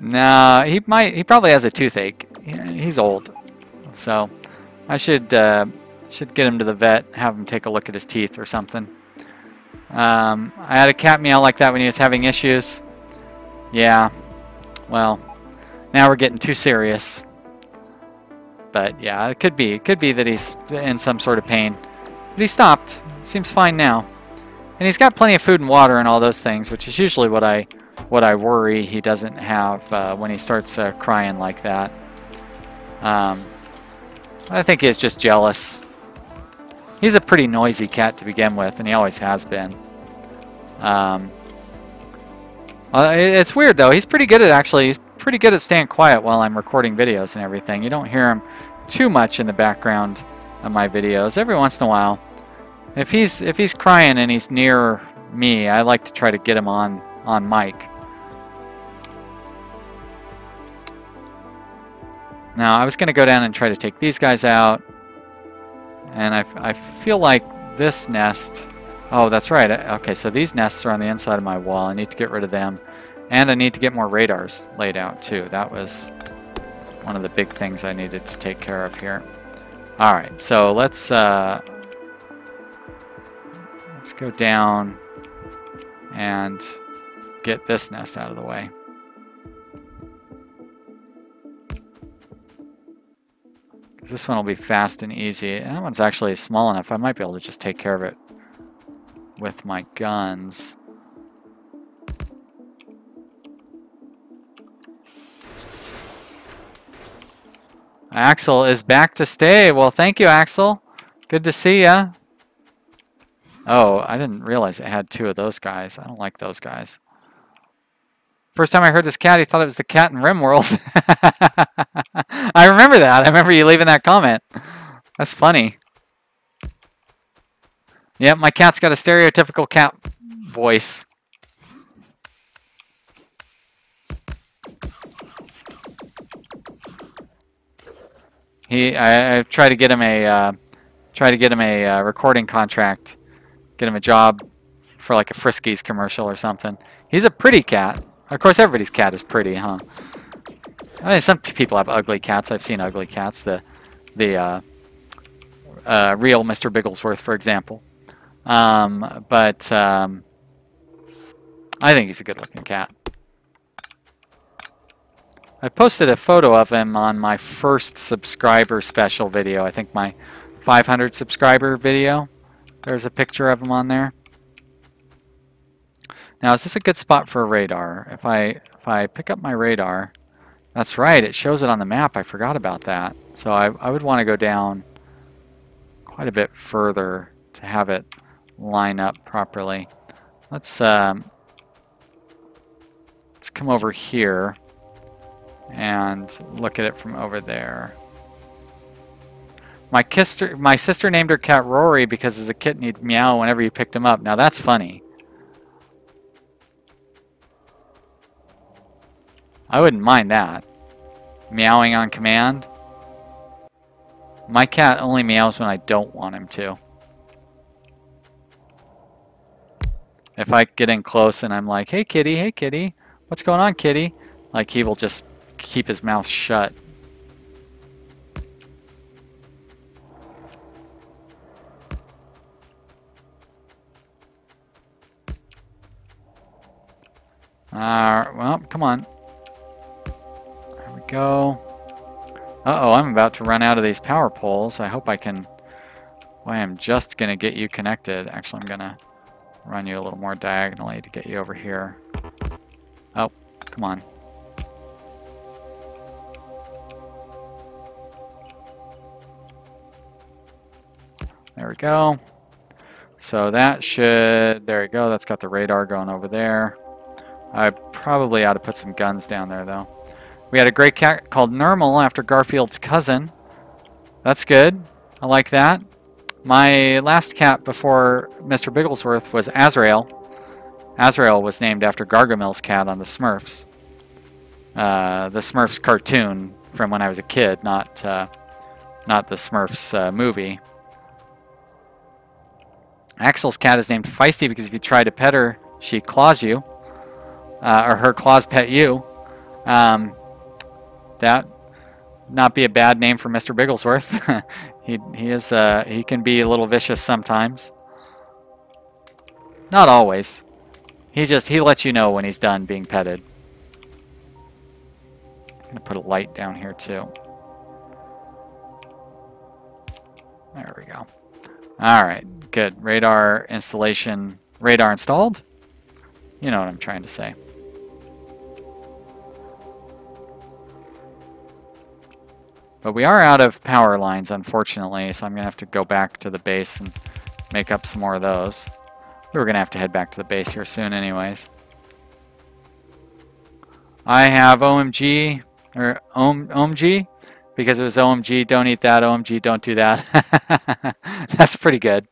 No, he probably has a toothache. He's old. So I should get him to the vet, have him take a look at his teeth or something. I had a cat meow like that when he was having issues. Yeah. Well, now we're getting too serious. But yeah, it could be that he's in some sort of pain. But he stopped. Seems fine now. And he's got plenty of food and water and all those things, which is usually what I worry he doesn't have when he starts crying like that. I think he's just jealous. He's a pretty noisy cat to begin with, and he always has been. It's weird though. He's pretty good at staying quiet while I'm recording videos and everything. You don't hear him too much in the background of my videos. Every once in a while, if he's crying and he's near me, I like to try to get him on mic. Now I was going to go down and try to take these guys out, and I feel like this nest. Oh, that's right. Okay, so these nests are on the inside of my wall. I need to get rid of them. And I need to get more radars laid out too. That was one of the big things I needed to take care of here. All right, so let's go down and get this nest out of the way. Because this one will be fast and easy. And that one's actually small enough. I might be able to just take care of it with my guns. Axel is back to stay. Well, thank you, Axel. Good to see ya. Oh, I didn't realize it had two of those guys. I don't like those guys. First time I heard this cat, he thought it was the cat in RimWorld. I remember that. I remember you leaving that comment. That's funny. Yep, my cat's got a stereotypical cat voice. I tried to get him a recording contract, get him a job for like a Friskies commercial or something. He's a pretty cat. Of course, everybody's cat is pretty, huh? I mean, some people have ugly cats. I've seen ugly cats. The real Mr. Bigglesworth, for example. But I think he's a good-looking cat. I posted a photo of him on my first subscriber special video. I think my 500 subscriber video. There's a picture of him on there. Now, is this a good spot for a radar? If I pick up my radar That's right, it shows it on the map. I forgot about that. So I would want to go down quite a bit further to have it line up properly. Let's come over here and look at it from over there. My sister named her cat Rory because as a kitten he'd meow whenever you picked him up. Now that's funny. I wouldn't mind that. Meowing on command. My cat only meows when I don't want him to. If I get in close and I'm like, hey kitty, what's going on, kitty? Like, he will just keep his mouth shut. Well, come on. There we go. Uh-oh, I'm about to run out of these power poles. I hope I can... Well, I am just going to get you connected. Actually, I'm going to run you a little more diagonally to get you over here. Oh, come on. There we go. So that should... There we go. That's got the radar going over there. I probably ought to put some guns down there, though. We had a gray cat called Normal after Garfield's cousin. That's good. I like that. My last cat before Mr. Bigglesworth was Azrael. Azrael was named after Gargamel's cat on the Smurfs. The Smurfs cartoon from when I was a kid, not the Smurfs movie. Axel's cat is named Feisty because if you try to pet her, she claws you. Or her claws pet you. That not be a bad name for Mr. Bigglesworth. he can be a little vicious sometimes. Not always. He lets you know when he's done being petted. I'm gonna put a light down here too. There we go. All right, good. Radar installation. Radar installed. You know what I'm trying to say. But we are out of power lines, unfortunately, so I'm going to have to go back to the base and make up some more of those. We were going to have to head back to the base here soon anyways. I have OMG, or OMG, because it was OMG, don't eat that, OMG, don't do that. That's pretty good.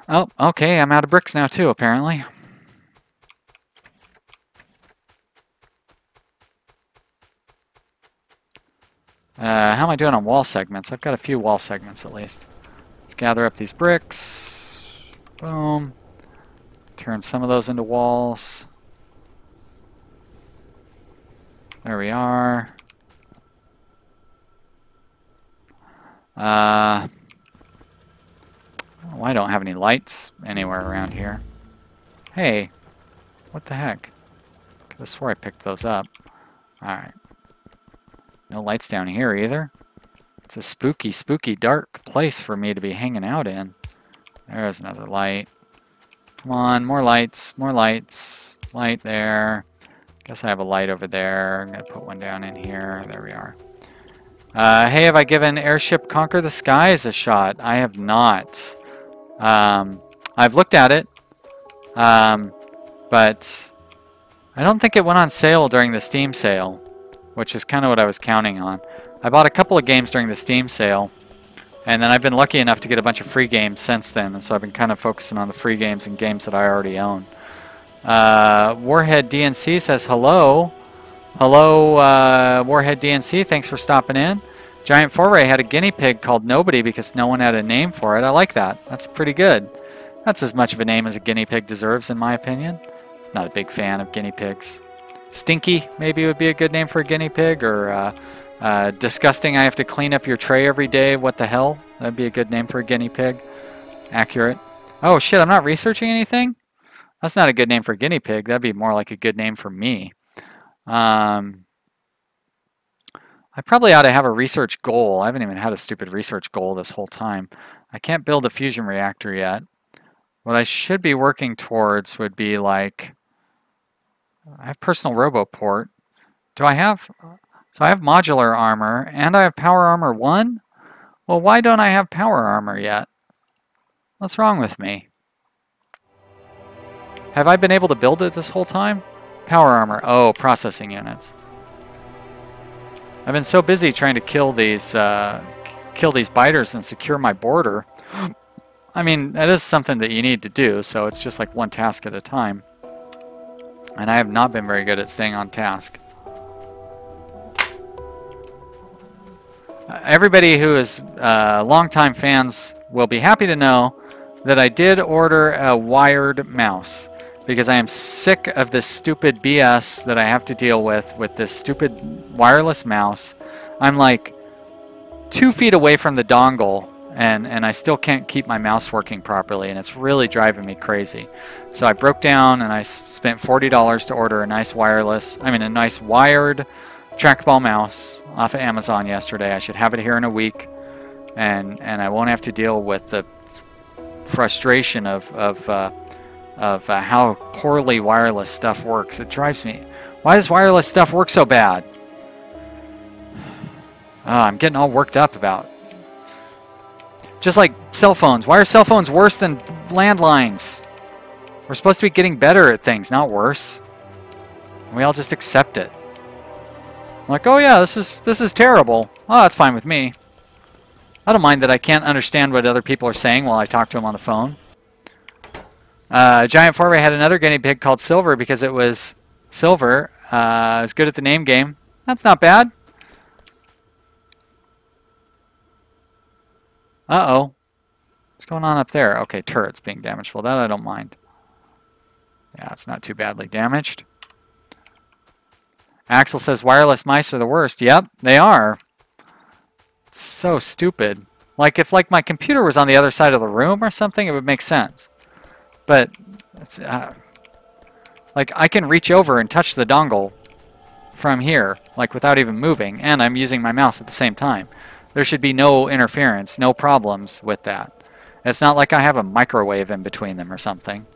Oh, okay, I'm out of bricks now too, apparently. How am I doing on wall segments? I've got a few wall segments at least. Let's gather up these bricks. Boom. Turn some of those into walls. There we are. Oh, I don't have any lights anywhere around here. Hey, what the heck? I could have swore I picked those up. Alright. No lights down here either. It's a spooky, spooky, dark place for me to be hanging out in. There's another light. Come on, more lights, more lights. Light there. Guess I have a light over there. I'm going to put one down in here. There we are. Hey, have I given Airship Conquer the Skies a shot? I have not. I've looked at it, but I don't think it went on sale during the Steam sale, which is kind of what I was counting on. I bought a couple of games during the Steam sale, and then I've been lucky enough to get a bunch of free games since then, and so I've been kind of focusing on the free games and games that I already own. Warhead DNC says hello. Hello, Warhead DNC, thanks for stopping in. Giant Foray had a guinea pig called Nobody because no one had a name for it. I like that. That's pretty good. That's as much of a name as a guinea pig deserves, in my opinion. Not a big fan of guinea pigs. Stinky, maybe would be a good name for a guinea pig, or disgusting, I have to clean up your tray every day. What the hell? That'd be a good name for a guinea pig. Accurate. Oh shit, I'm not researching anything? That's not a good name for a guinea pig. That'd be more like a good name for me. I probably ought to have a research goal. I haven't even had a stupid research goal this whole time. I can't build a fusion reactor yet. What I should be working towards would be like, I have personal roboport. Do I have, so I have modular armor and I have power armor 1? Well, why don't I have power armor yet? What's wrong with me? Have I been able to build it this whole time? Power armor, oh, processing units. I've been so busy trying to kill these biters and secure my border. I mean, that is something that you need to do, so it's just like one task at a time. And I have not been very good at staying on task. Everybody who is longtime fans will be happy to know that I did order a wired mouse because I am sick of this stupid BS that I have to deal with this stupid wireless mouse. I'm like 2 feet away from the dongle and I still can't keep my mouse working properly, and it's really driving me crazy. So I broke down and I spent $40 to order a nice a nice wired trackball mouse off of Amazon yesterday. I should have it here in a week, and I won't have to deal with the frustration of how poorly wireless stuff works. It drives me. Why does wireless stuff work so bad? I'm getting all worked up about. Just like cell phones. Why are cell phones worse than landlines? We're supposed to be getting better at things, not worse. We all just accept it. Like, oh yeah, this is terrible. Oh, that's fine with me. I don't mind that I can't understand what other people are saying while I talk to them on the phone. Giant Foray had another guinea pig called Silver because it was silver. It was good at the name game. That's not bad. Uh-oh. What's going on up there? Okay, turret's being damaged. Well, that I don't mind. Yeah, it's not too badly damaged. Axel says wireless mice are the worst. Yep, they are. It's so stupid. Like, if like my computer was on the other side of the room or something, it would make sense. But, it's, like, I can reach over and touch the dongle from here, like, without even moving, and I'm using my mouse at the same time. There should be no interference, no problems with that. It's not like I have a microwave in between them or something.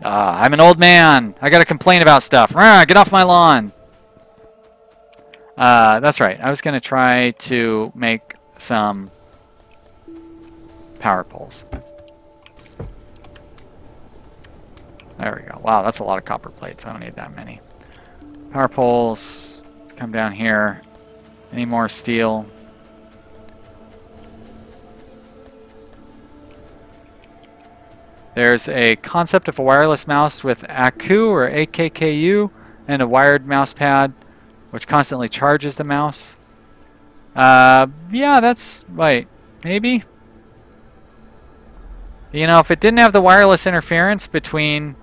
I'm an old man. I gotta complain about stuff. Get off my lawn. That's right. I was gonna try to make some power poles. There we go. Wow, that's a lot of copper plates. I don't need that many. Power poles. Let's come down here. Any more steel? There's a concept of a wireless mouse with AKU or AKKU and a wired mouse pad which constantly charges the mouse. Yeah, that's right. Maybe. You know, if it didn't have the wireless interference between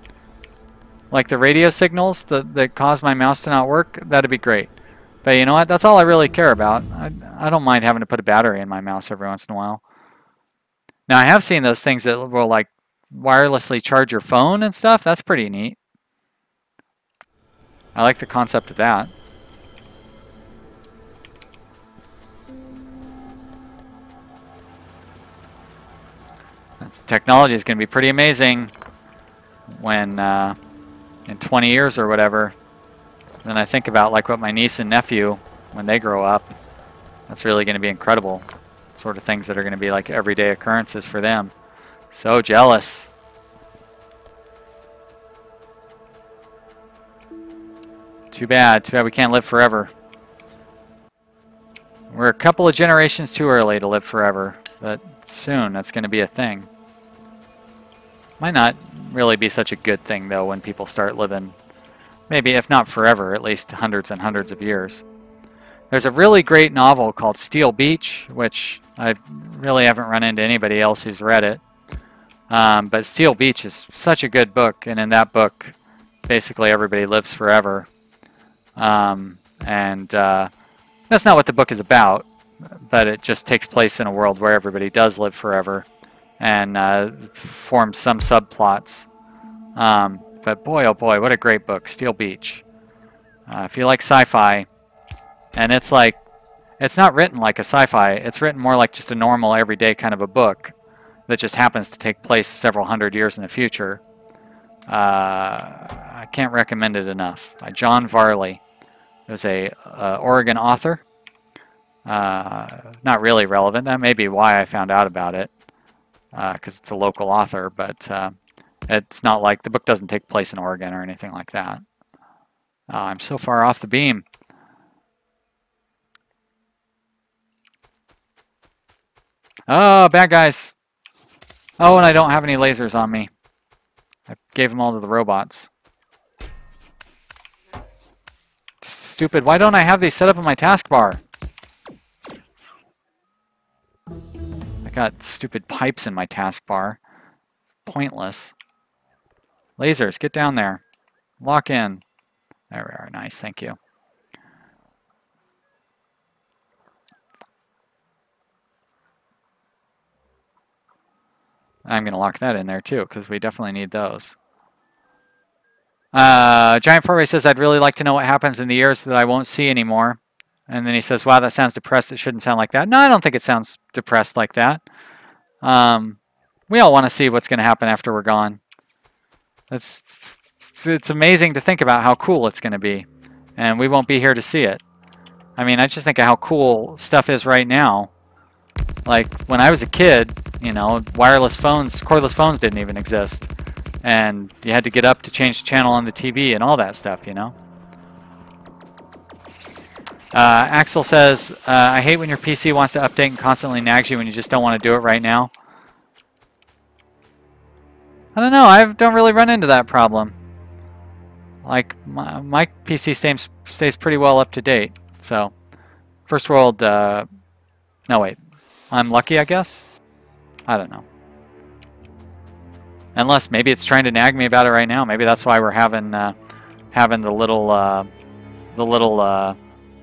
like the radio signals that cause my mouse to not work, that'd be great. But you know what? That's all I really care about. I don't mind having to put a battery in my mouse every once in a while. Now, I have seen those things that will like wirelessly charge your phone and stuff. That's pretty neat. I like the concept of that. Technology is going to be pretty amazing when in 20 years or whatever. Then I think about like what my niece and nephew, when they grow up, that's really going to be incredible. Sort of things that are going to be like everyday occurrences for them. So jealous. Too bad. Too bad we can't live forever. We're a couple of generations too early to live forever, but soon that's going to be a thing. Might not really be such a good thing though when people start living, maybe if not forever, at least hundreds and hundreds of years. There's a really great novel called Steel Beach, which I really haven't run into anybody else who's read it. But Steel Beach is such a good book, and in that book, basically everybody lives forever. That's not what the book is about, but it just takes place in a world where everybody does live forever, and forms some subplots. But boy, oh boy, what a great book, Steel Beach. If you like sci-fi, and it's like, it's not written like a sci-fi, it's written more like just a normal everyday kind of a book that just happens to take place several hundred years in the future. I can't recommend it enough. By John Varley. There's a Oregon author. Not really relevant. That may be why I found out about it, because it's a local author, but it's not like the book doesn't take place in Oregon or anything like that. I'm so far off the beam. Oh, bad guys. Oh, and I don't have any lasers on me. I gave them all to the robots. Stupid. Why don't I have these set up in my taskbar? I got stupid pipes in my taskbar. Pointless. Lasers, get down there. Lock in. There we are. Nice, thank you. I'm going to lock that in there too, because we definitely need those. Giant Foray says, I'd really like to know what happens in the years that I won't see anymore. And then he says, wow, that sounds depressed. It shouldn't sound like that. No, I don't think it sounds depressed like that. We all want to see what's going to happen after we're gone. It's amazing to think about how cool it's going to be. And we won't be here to see it. I mean, I just think of how cool stuff is right now. Like, when I was a kid, you know, wireless phones, cordless phones didn't even exist. And you had to get up to change the channel on the TV and all that stuff, you know. Axel says, I hate when your PC wants to update and constantly nags you when you just don't want to do it right now. I don't know, I don't really run into that problem. Like, my PC stays pretty well up to date. So, first world, no wait, I'm lucky, I guess? I don't know. Unless maybe it's trying to nag me about it right now. Maybe that's why we're having the little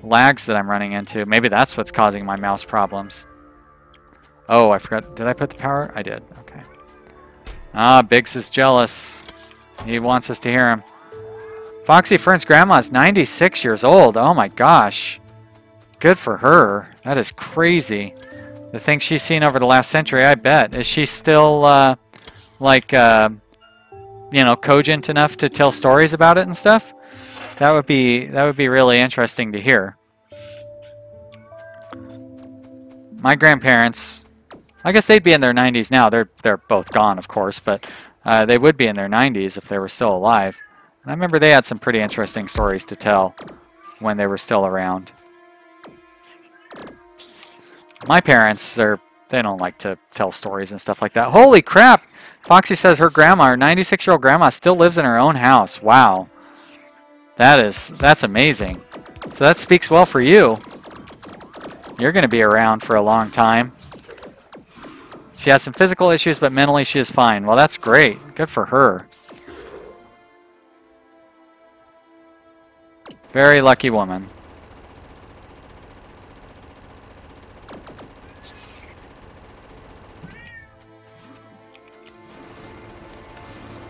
lags that I'm running into. Maybe that's what's causing my mouse problems. Oh, I forgot. Did I put the power? I did. Okay. Ah, Biggs is jealous. He wants us to hear him. Foxy Fern's grandma is 96 years old. Oh my gosh. Good for her. That is crazy. The things she's seen over the last century, I bet. Is she still, like, you know, cogent enough to tell stories about it and stuff? That would be really interesting to hear. My grandparents, I guess they'd be in their 90s now. They're both gone, of course, but they would be in their 90s if they were still alive. And I remember they had some pretty interesting stories to tell when they were still around. My parents, they don't like to tell stories and stuff like that. Holy crap! Foxy says her grandma, her 96-year-old grandma, still lives in her own house. Wow. That's amazing. So that speaks well for you. You're going to be around for a long time. She has some physical issues, but mentally she is fine. Well, that's great. Good for her. Very lucky woman.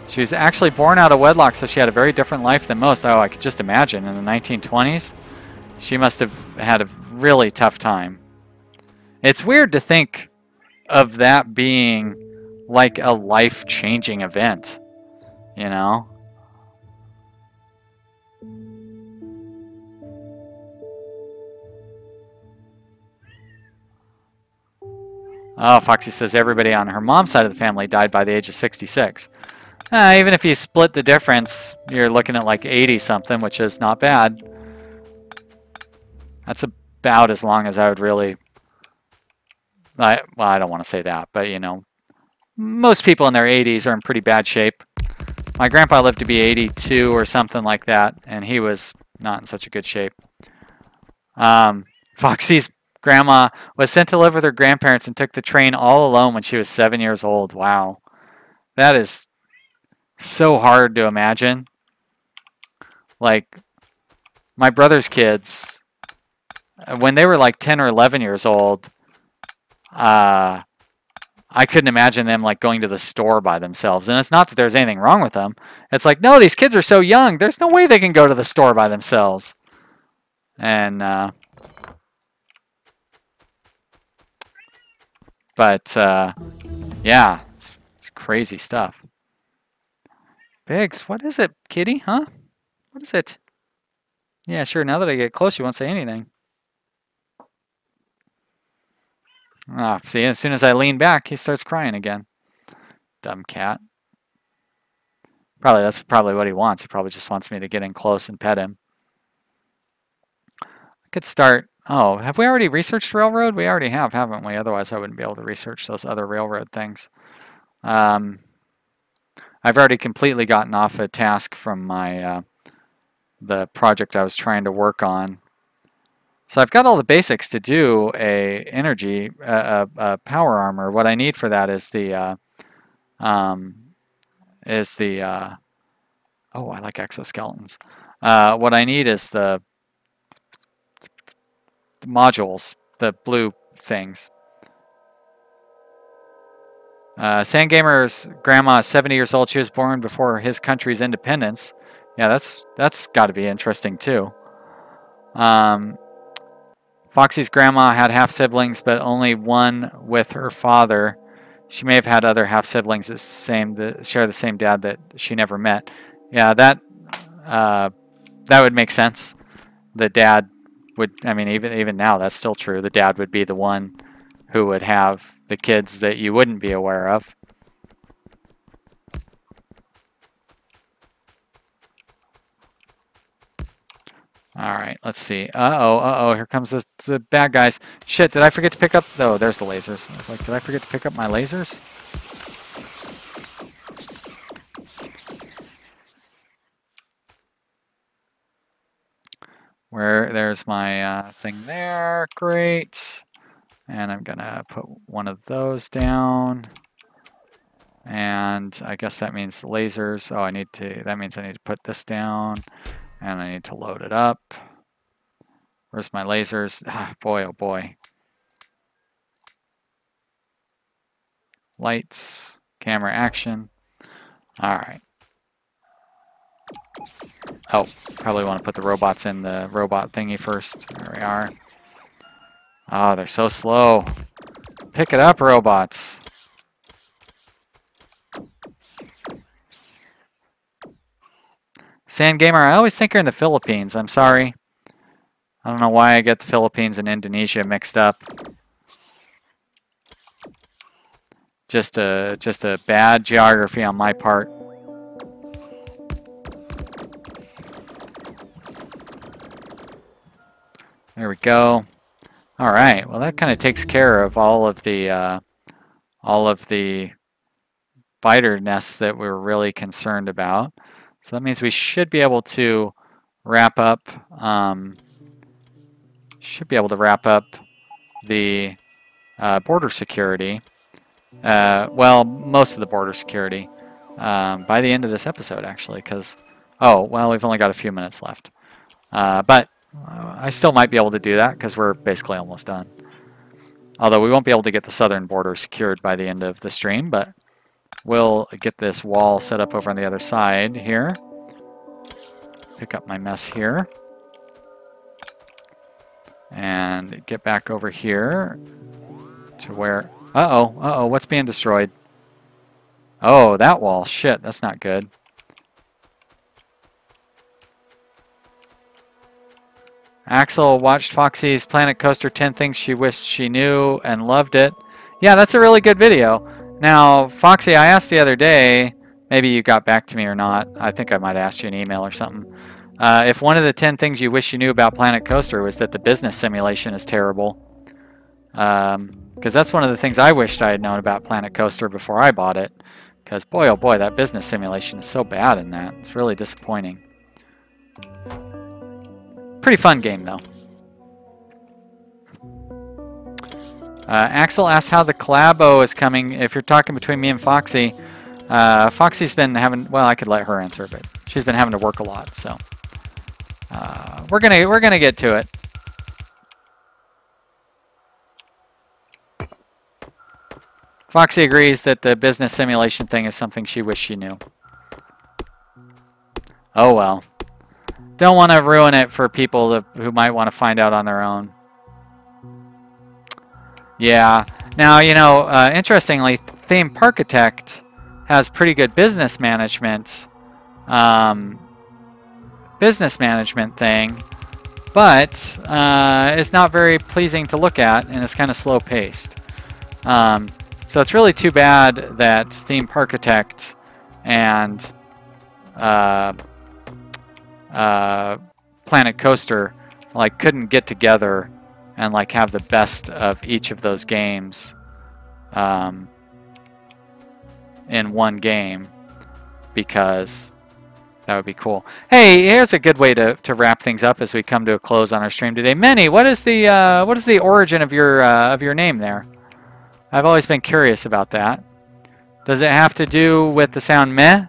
She was actually born out of wedlock, so she had a very different life than most. Oh, I could just imagine. In the 1920s, she must have had a really tough time. It's weird to think of that being like a life-changing event, you know? Oh, Foxy says everybody on her mom's side of the family died by the age of 66. Even if you split the difference, you're looking at like 80-something, which is not bad. That's about as long as I would really... well, I don't want to say that, but, you know, most people in their 80s are in pretty bad shape. My grandpa lived to be 82 or something like that, and he was not in such a good shape. Foxy's grandma was sent to live with her grandparents and took the train all alone when she was 7 years old. Wow. That is so hard to imagine. Like, my brother's kids, when they were like 10 or 11 years old, I I couldn't imagine them like going to the store by themselves. And it's not that there's anything wrong with them. It's like, no, these kids are so young. There's no way they can go to the store by themselves. And but yeah, it's crazy stuff. Biggs, what is it, kitty? Huh? What is it? Yeah, sure. Now that I get close, you won't say anything. Ah, see, as soon as I lean back, he starts crying again. Dumb cat. That's probably what he wants. He probably just wants me to get in close and pet him. I could start. Oh, have we already researched railroad? We already have, haven't we? Otherwise, I wouldn't be able to research those other railroad things. I've already completely gotten off a task from my the project I was trying to work on. So I've got all the basics to do a energy power armor. What I need for that is the oh, I like exoskeletons. What I need is the modules, the blue things. Sandgamer's grandma is 70 years old. She was born before his country's independence. Yeah, that's got to be interesting too. Foxy's grandma had half siblings, but only one with her father. She may have had other half siblings that share the same dad that she never met. Yeah, that would make sense. The dad would, I mean, even now that's still true. The dad would be the one who would have the kids that you wouldn't be aware of. All right, let's see. Uh-oh, here comes the bad guys. Shit, did I forget to pick up? Oh, there's the lasers. I was like, did I forget to pick up my lasers? There's my thing there. Great. And I'm gonna put one of those down. And I guess that means lasers. Oh, that means I need to put this down. And I need to load it up. Where's my lasers? Ah, boy, oh boy. Lights, camera action. All right. Oh, probably want to put the robots in the robot thingy first. There we are. Oh, they're so slow. Pick it up, robots. Sandgamer, I always think you're in the Philippines. I'm sorry. I don't know why I get the Philippines and Indonesia mixed up. Just a bad geography on my part. There we go. All right. Well, that kind of takes care of all of the spider nests that we're really concerned about. So that means we should be able to wrap up. The border security. Well, most of the border security by the end of this episode, actually, because we've only got a few minutes left. But I still might be able to do that because we're basically almost done. Although we won't be able to get the southern border secured by the end of the stream, but we'll get this wall set up over on the other side here. Pick up my mess here. And get back over here to where... Uh-oh, what's being destroyed? Oh, that wall. Shit, that's not good. Axel watched Foxy's Planet Coaster 10 Things She Wished She Knew and loved it. Yeah, that's a really good video. Now, Foxy, I asked the other day, maybe you got back to me or not. I think I might have asked you an email or something. If one of the 10 things you wish you knew about Planet Coaster was that the business simulation is terrible. Because that's one of the things I wished I had known about Planet Coaster before I bought it. Because boy, oh boy, that business simulation is so bad in that. It's really disappointing. Pretty fun game, though. Axel asked how the collabo is coming. If you're talking between me and Foxy, Foxy's been having... Well, I could let her answer, but she's been having to work a lot, so... we're gonna get to it. Foxy agrees that the business simulation thing is something she wished she knew. Oh well. Don't want to ruin it for people who might want to find out on their own. Yeah. Now, you know, interestingly, Theme Parkitect has pretty good business management thing, but it's not very pleasing to look at, and it's kind of slow-paced. So it's really too bad that Theme Parkitect and Planet Coaster like couldn't get together and like have the best of each of those games in one game, because that would be cool. Hey, here's a good way to wrap things up as we come to a close on our stream today. Manny, what is the origin of your name there? I've always been curious about that. Does it have to do with the sound meh?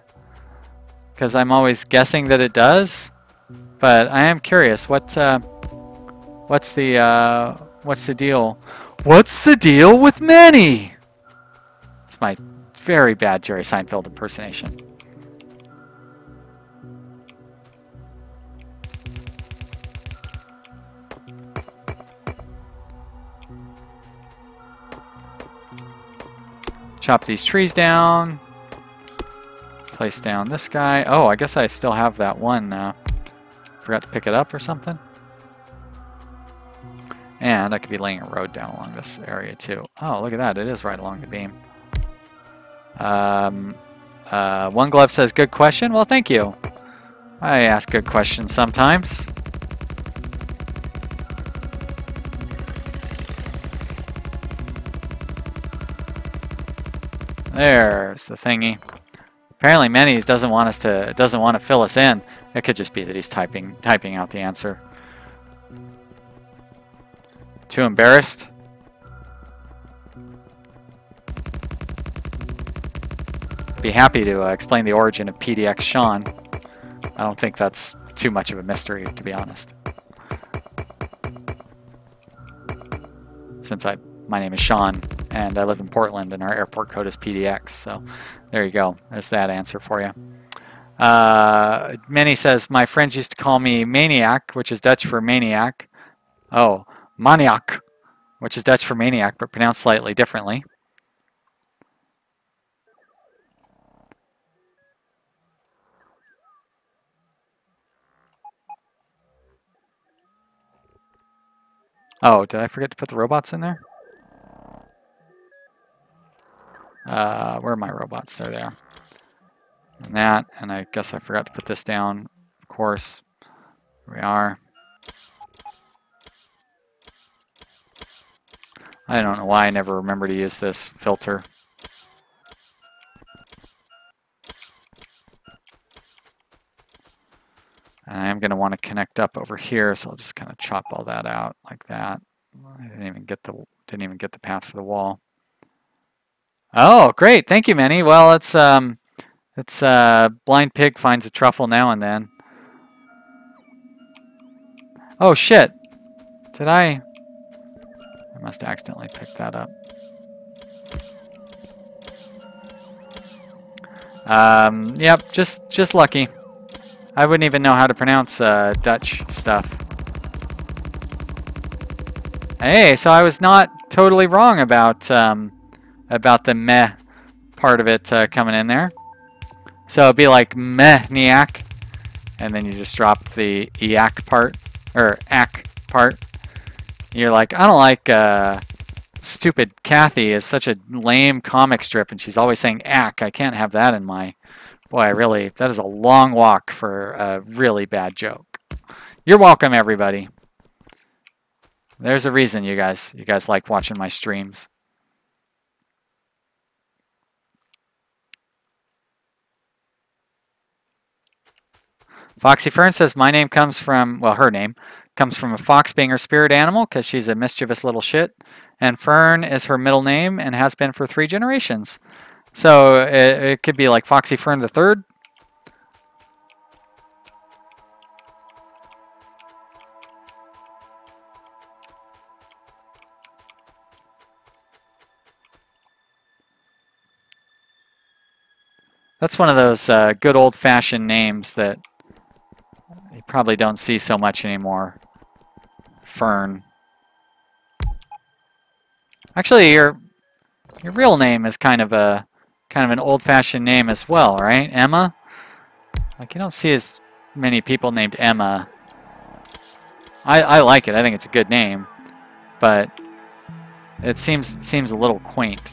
Because I'm always guessing that it does, but I am curious. What's the deal? What's the deal with Manny? It's my very bad Jerry Seinfeld impersonation. Chop these trees down. Place down this guy. Oh, I guess I still have that one. Forgot to pick it up or something. And I could be laying a road down along this area too. Oh, look at that. It is right along the beam. One Glove says, good question. Well, thank you. I ask good questions sometimes. There's the thingy. Apparently Manny's doesn't want to fill us in. It could just be that he's typing out the answer. Too embarrassed? Be happy to explain the origin of PDX Sean. I don't think that's too much of a mystery, to be honest. Since my name is Sean, and I live in Portland, and our airport code is PDX. So there you go. There's that answer for you. Manny says, my friends used to call me Maniac, which is Dutch for maniac. Oh, Maniac, which is Dutch for maniac, but pronounced slightly differently. Oh, did I forget to put the robots in there? Where are my robots? They're there. And that, and I guess I forgot to put this down, of course. Here we are. I don't know why I never remember to use this filter. And I am going to want to connect up over here, so I'll just kind of chop all that out like that. I didn't even get the path for the wall. Oh, great! Thank you, Manny. Well, it's blind pig finds a truffle now and then. Oh shit! Did I must have accidentally picked that up. Yep, just lucky. I wouldn't even know how to pronounce Dutch stuff. Hey, so I was not totally wrong about the meh part of it coming in there. So it'd be like meh-niac, and then you just drop the iac part, or ac part. You're like, I don't like stupid Kathy is such a lame comic strip, and she's always saying ac. I can't have that in my... Boy, that is a long walk for a really bad joke. You're welcome, everybody. There's a reason you guys like watching my streams. Foxy Fern says, my name comes from, well, her name comes from a fox being her spirit animal because she's a mischievous little shit. And Fern is her middle name and has been for 3 generations. So it could be like Foxy Fern the Third. That's one of those good old-fashioned names that you probably don't see so much anymore. Fern. Actually, your real name is kind of an old-fashioned name as well, right? Emma? Like, you don't see as many people named Emma. I like it. I think it's a good name, but it seems a little quaint.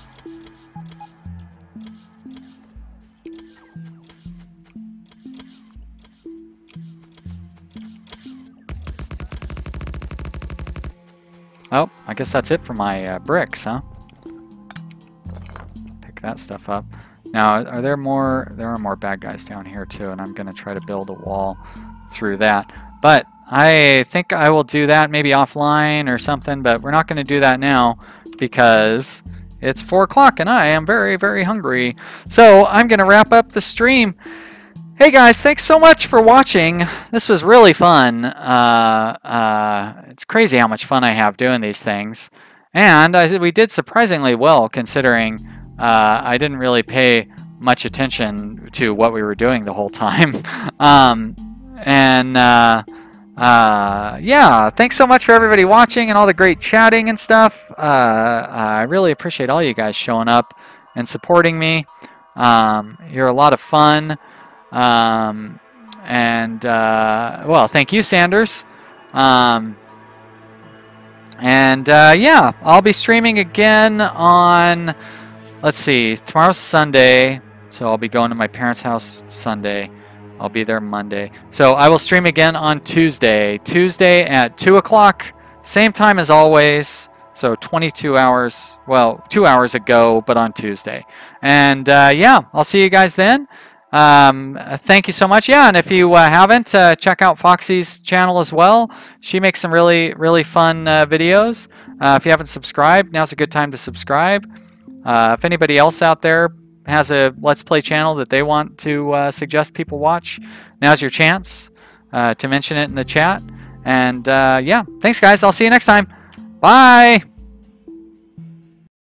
Oh, I guess that's it for my bricks, huh? Pick that stuff up. Now, are there more? There are more bad guys down here too, and I'm going to try to build a wall through that. But I think I will do that maybe offline or something, but we're not going to do that now because it's 4 o'clock and I am very, very hungry. So I'm going to wrap up the stream. Hey guys, thanks so much for watching. This was really fun. It's crazy how much fun I have doing these things. And we did surprisingly well considering I didn't really pay much attention to what we were doing the whole time. Yeah, thanks so much for everybody watching and all the great chatting and stuff. I really appreciate all you guys showing up and supporting me. You're a lot of fun. Well, thank you, Sanders. Yeah, I'll be streaming again on, let's see, tomorrow's Sunday, so I'll be going to my parents' house Sunday. I'll be there Monday. So I will stream again on Tuesday. Tuesday at 2 o'clock, same time as always. So 22 hours, well, 2 hours ago, but on Tuesday. And yeah, I'll see you guys then. Thank you so much. Yeah, and if you haven't, check out Foxy's channel as well. She makes some really, really fun videos. If you haven't subscribed, now's a good time to subscribe. If anybody else out there has a Let's Play channel that they want to suggest people watch, now's your chance to mention it in the chat. And yeah, thanks guys. I'll see you next time. Bye!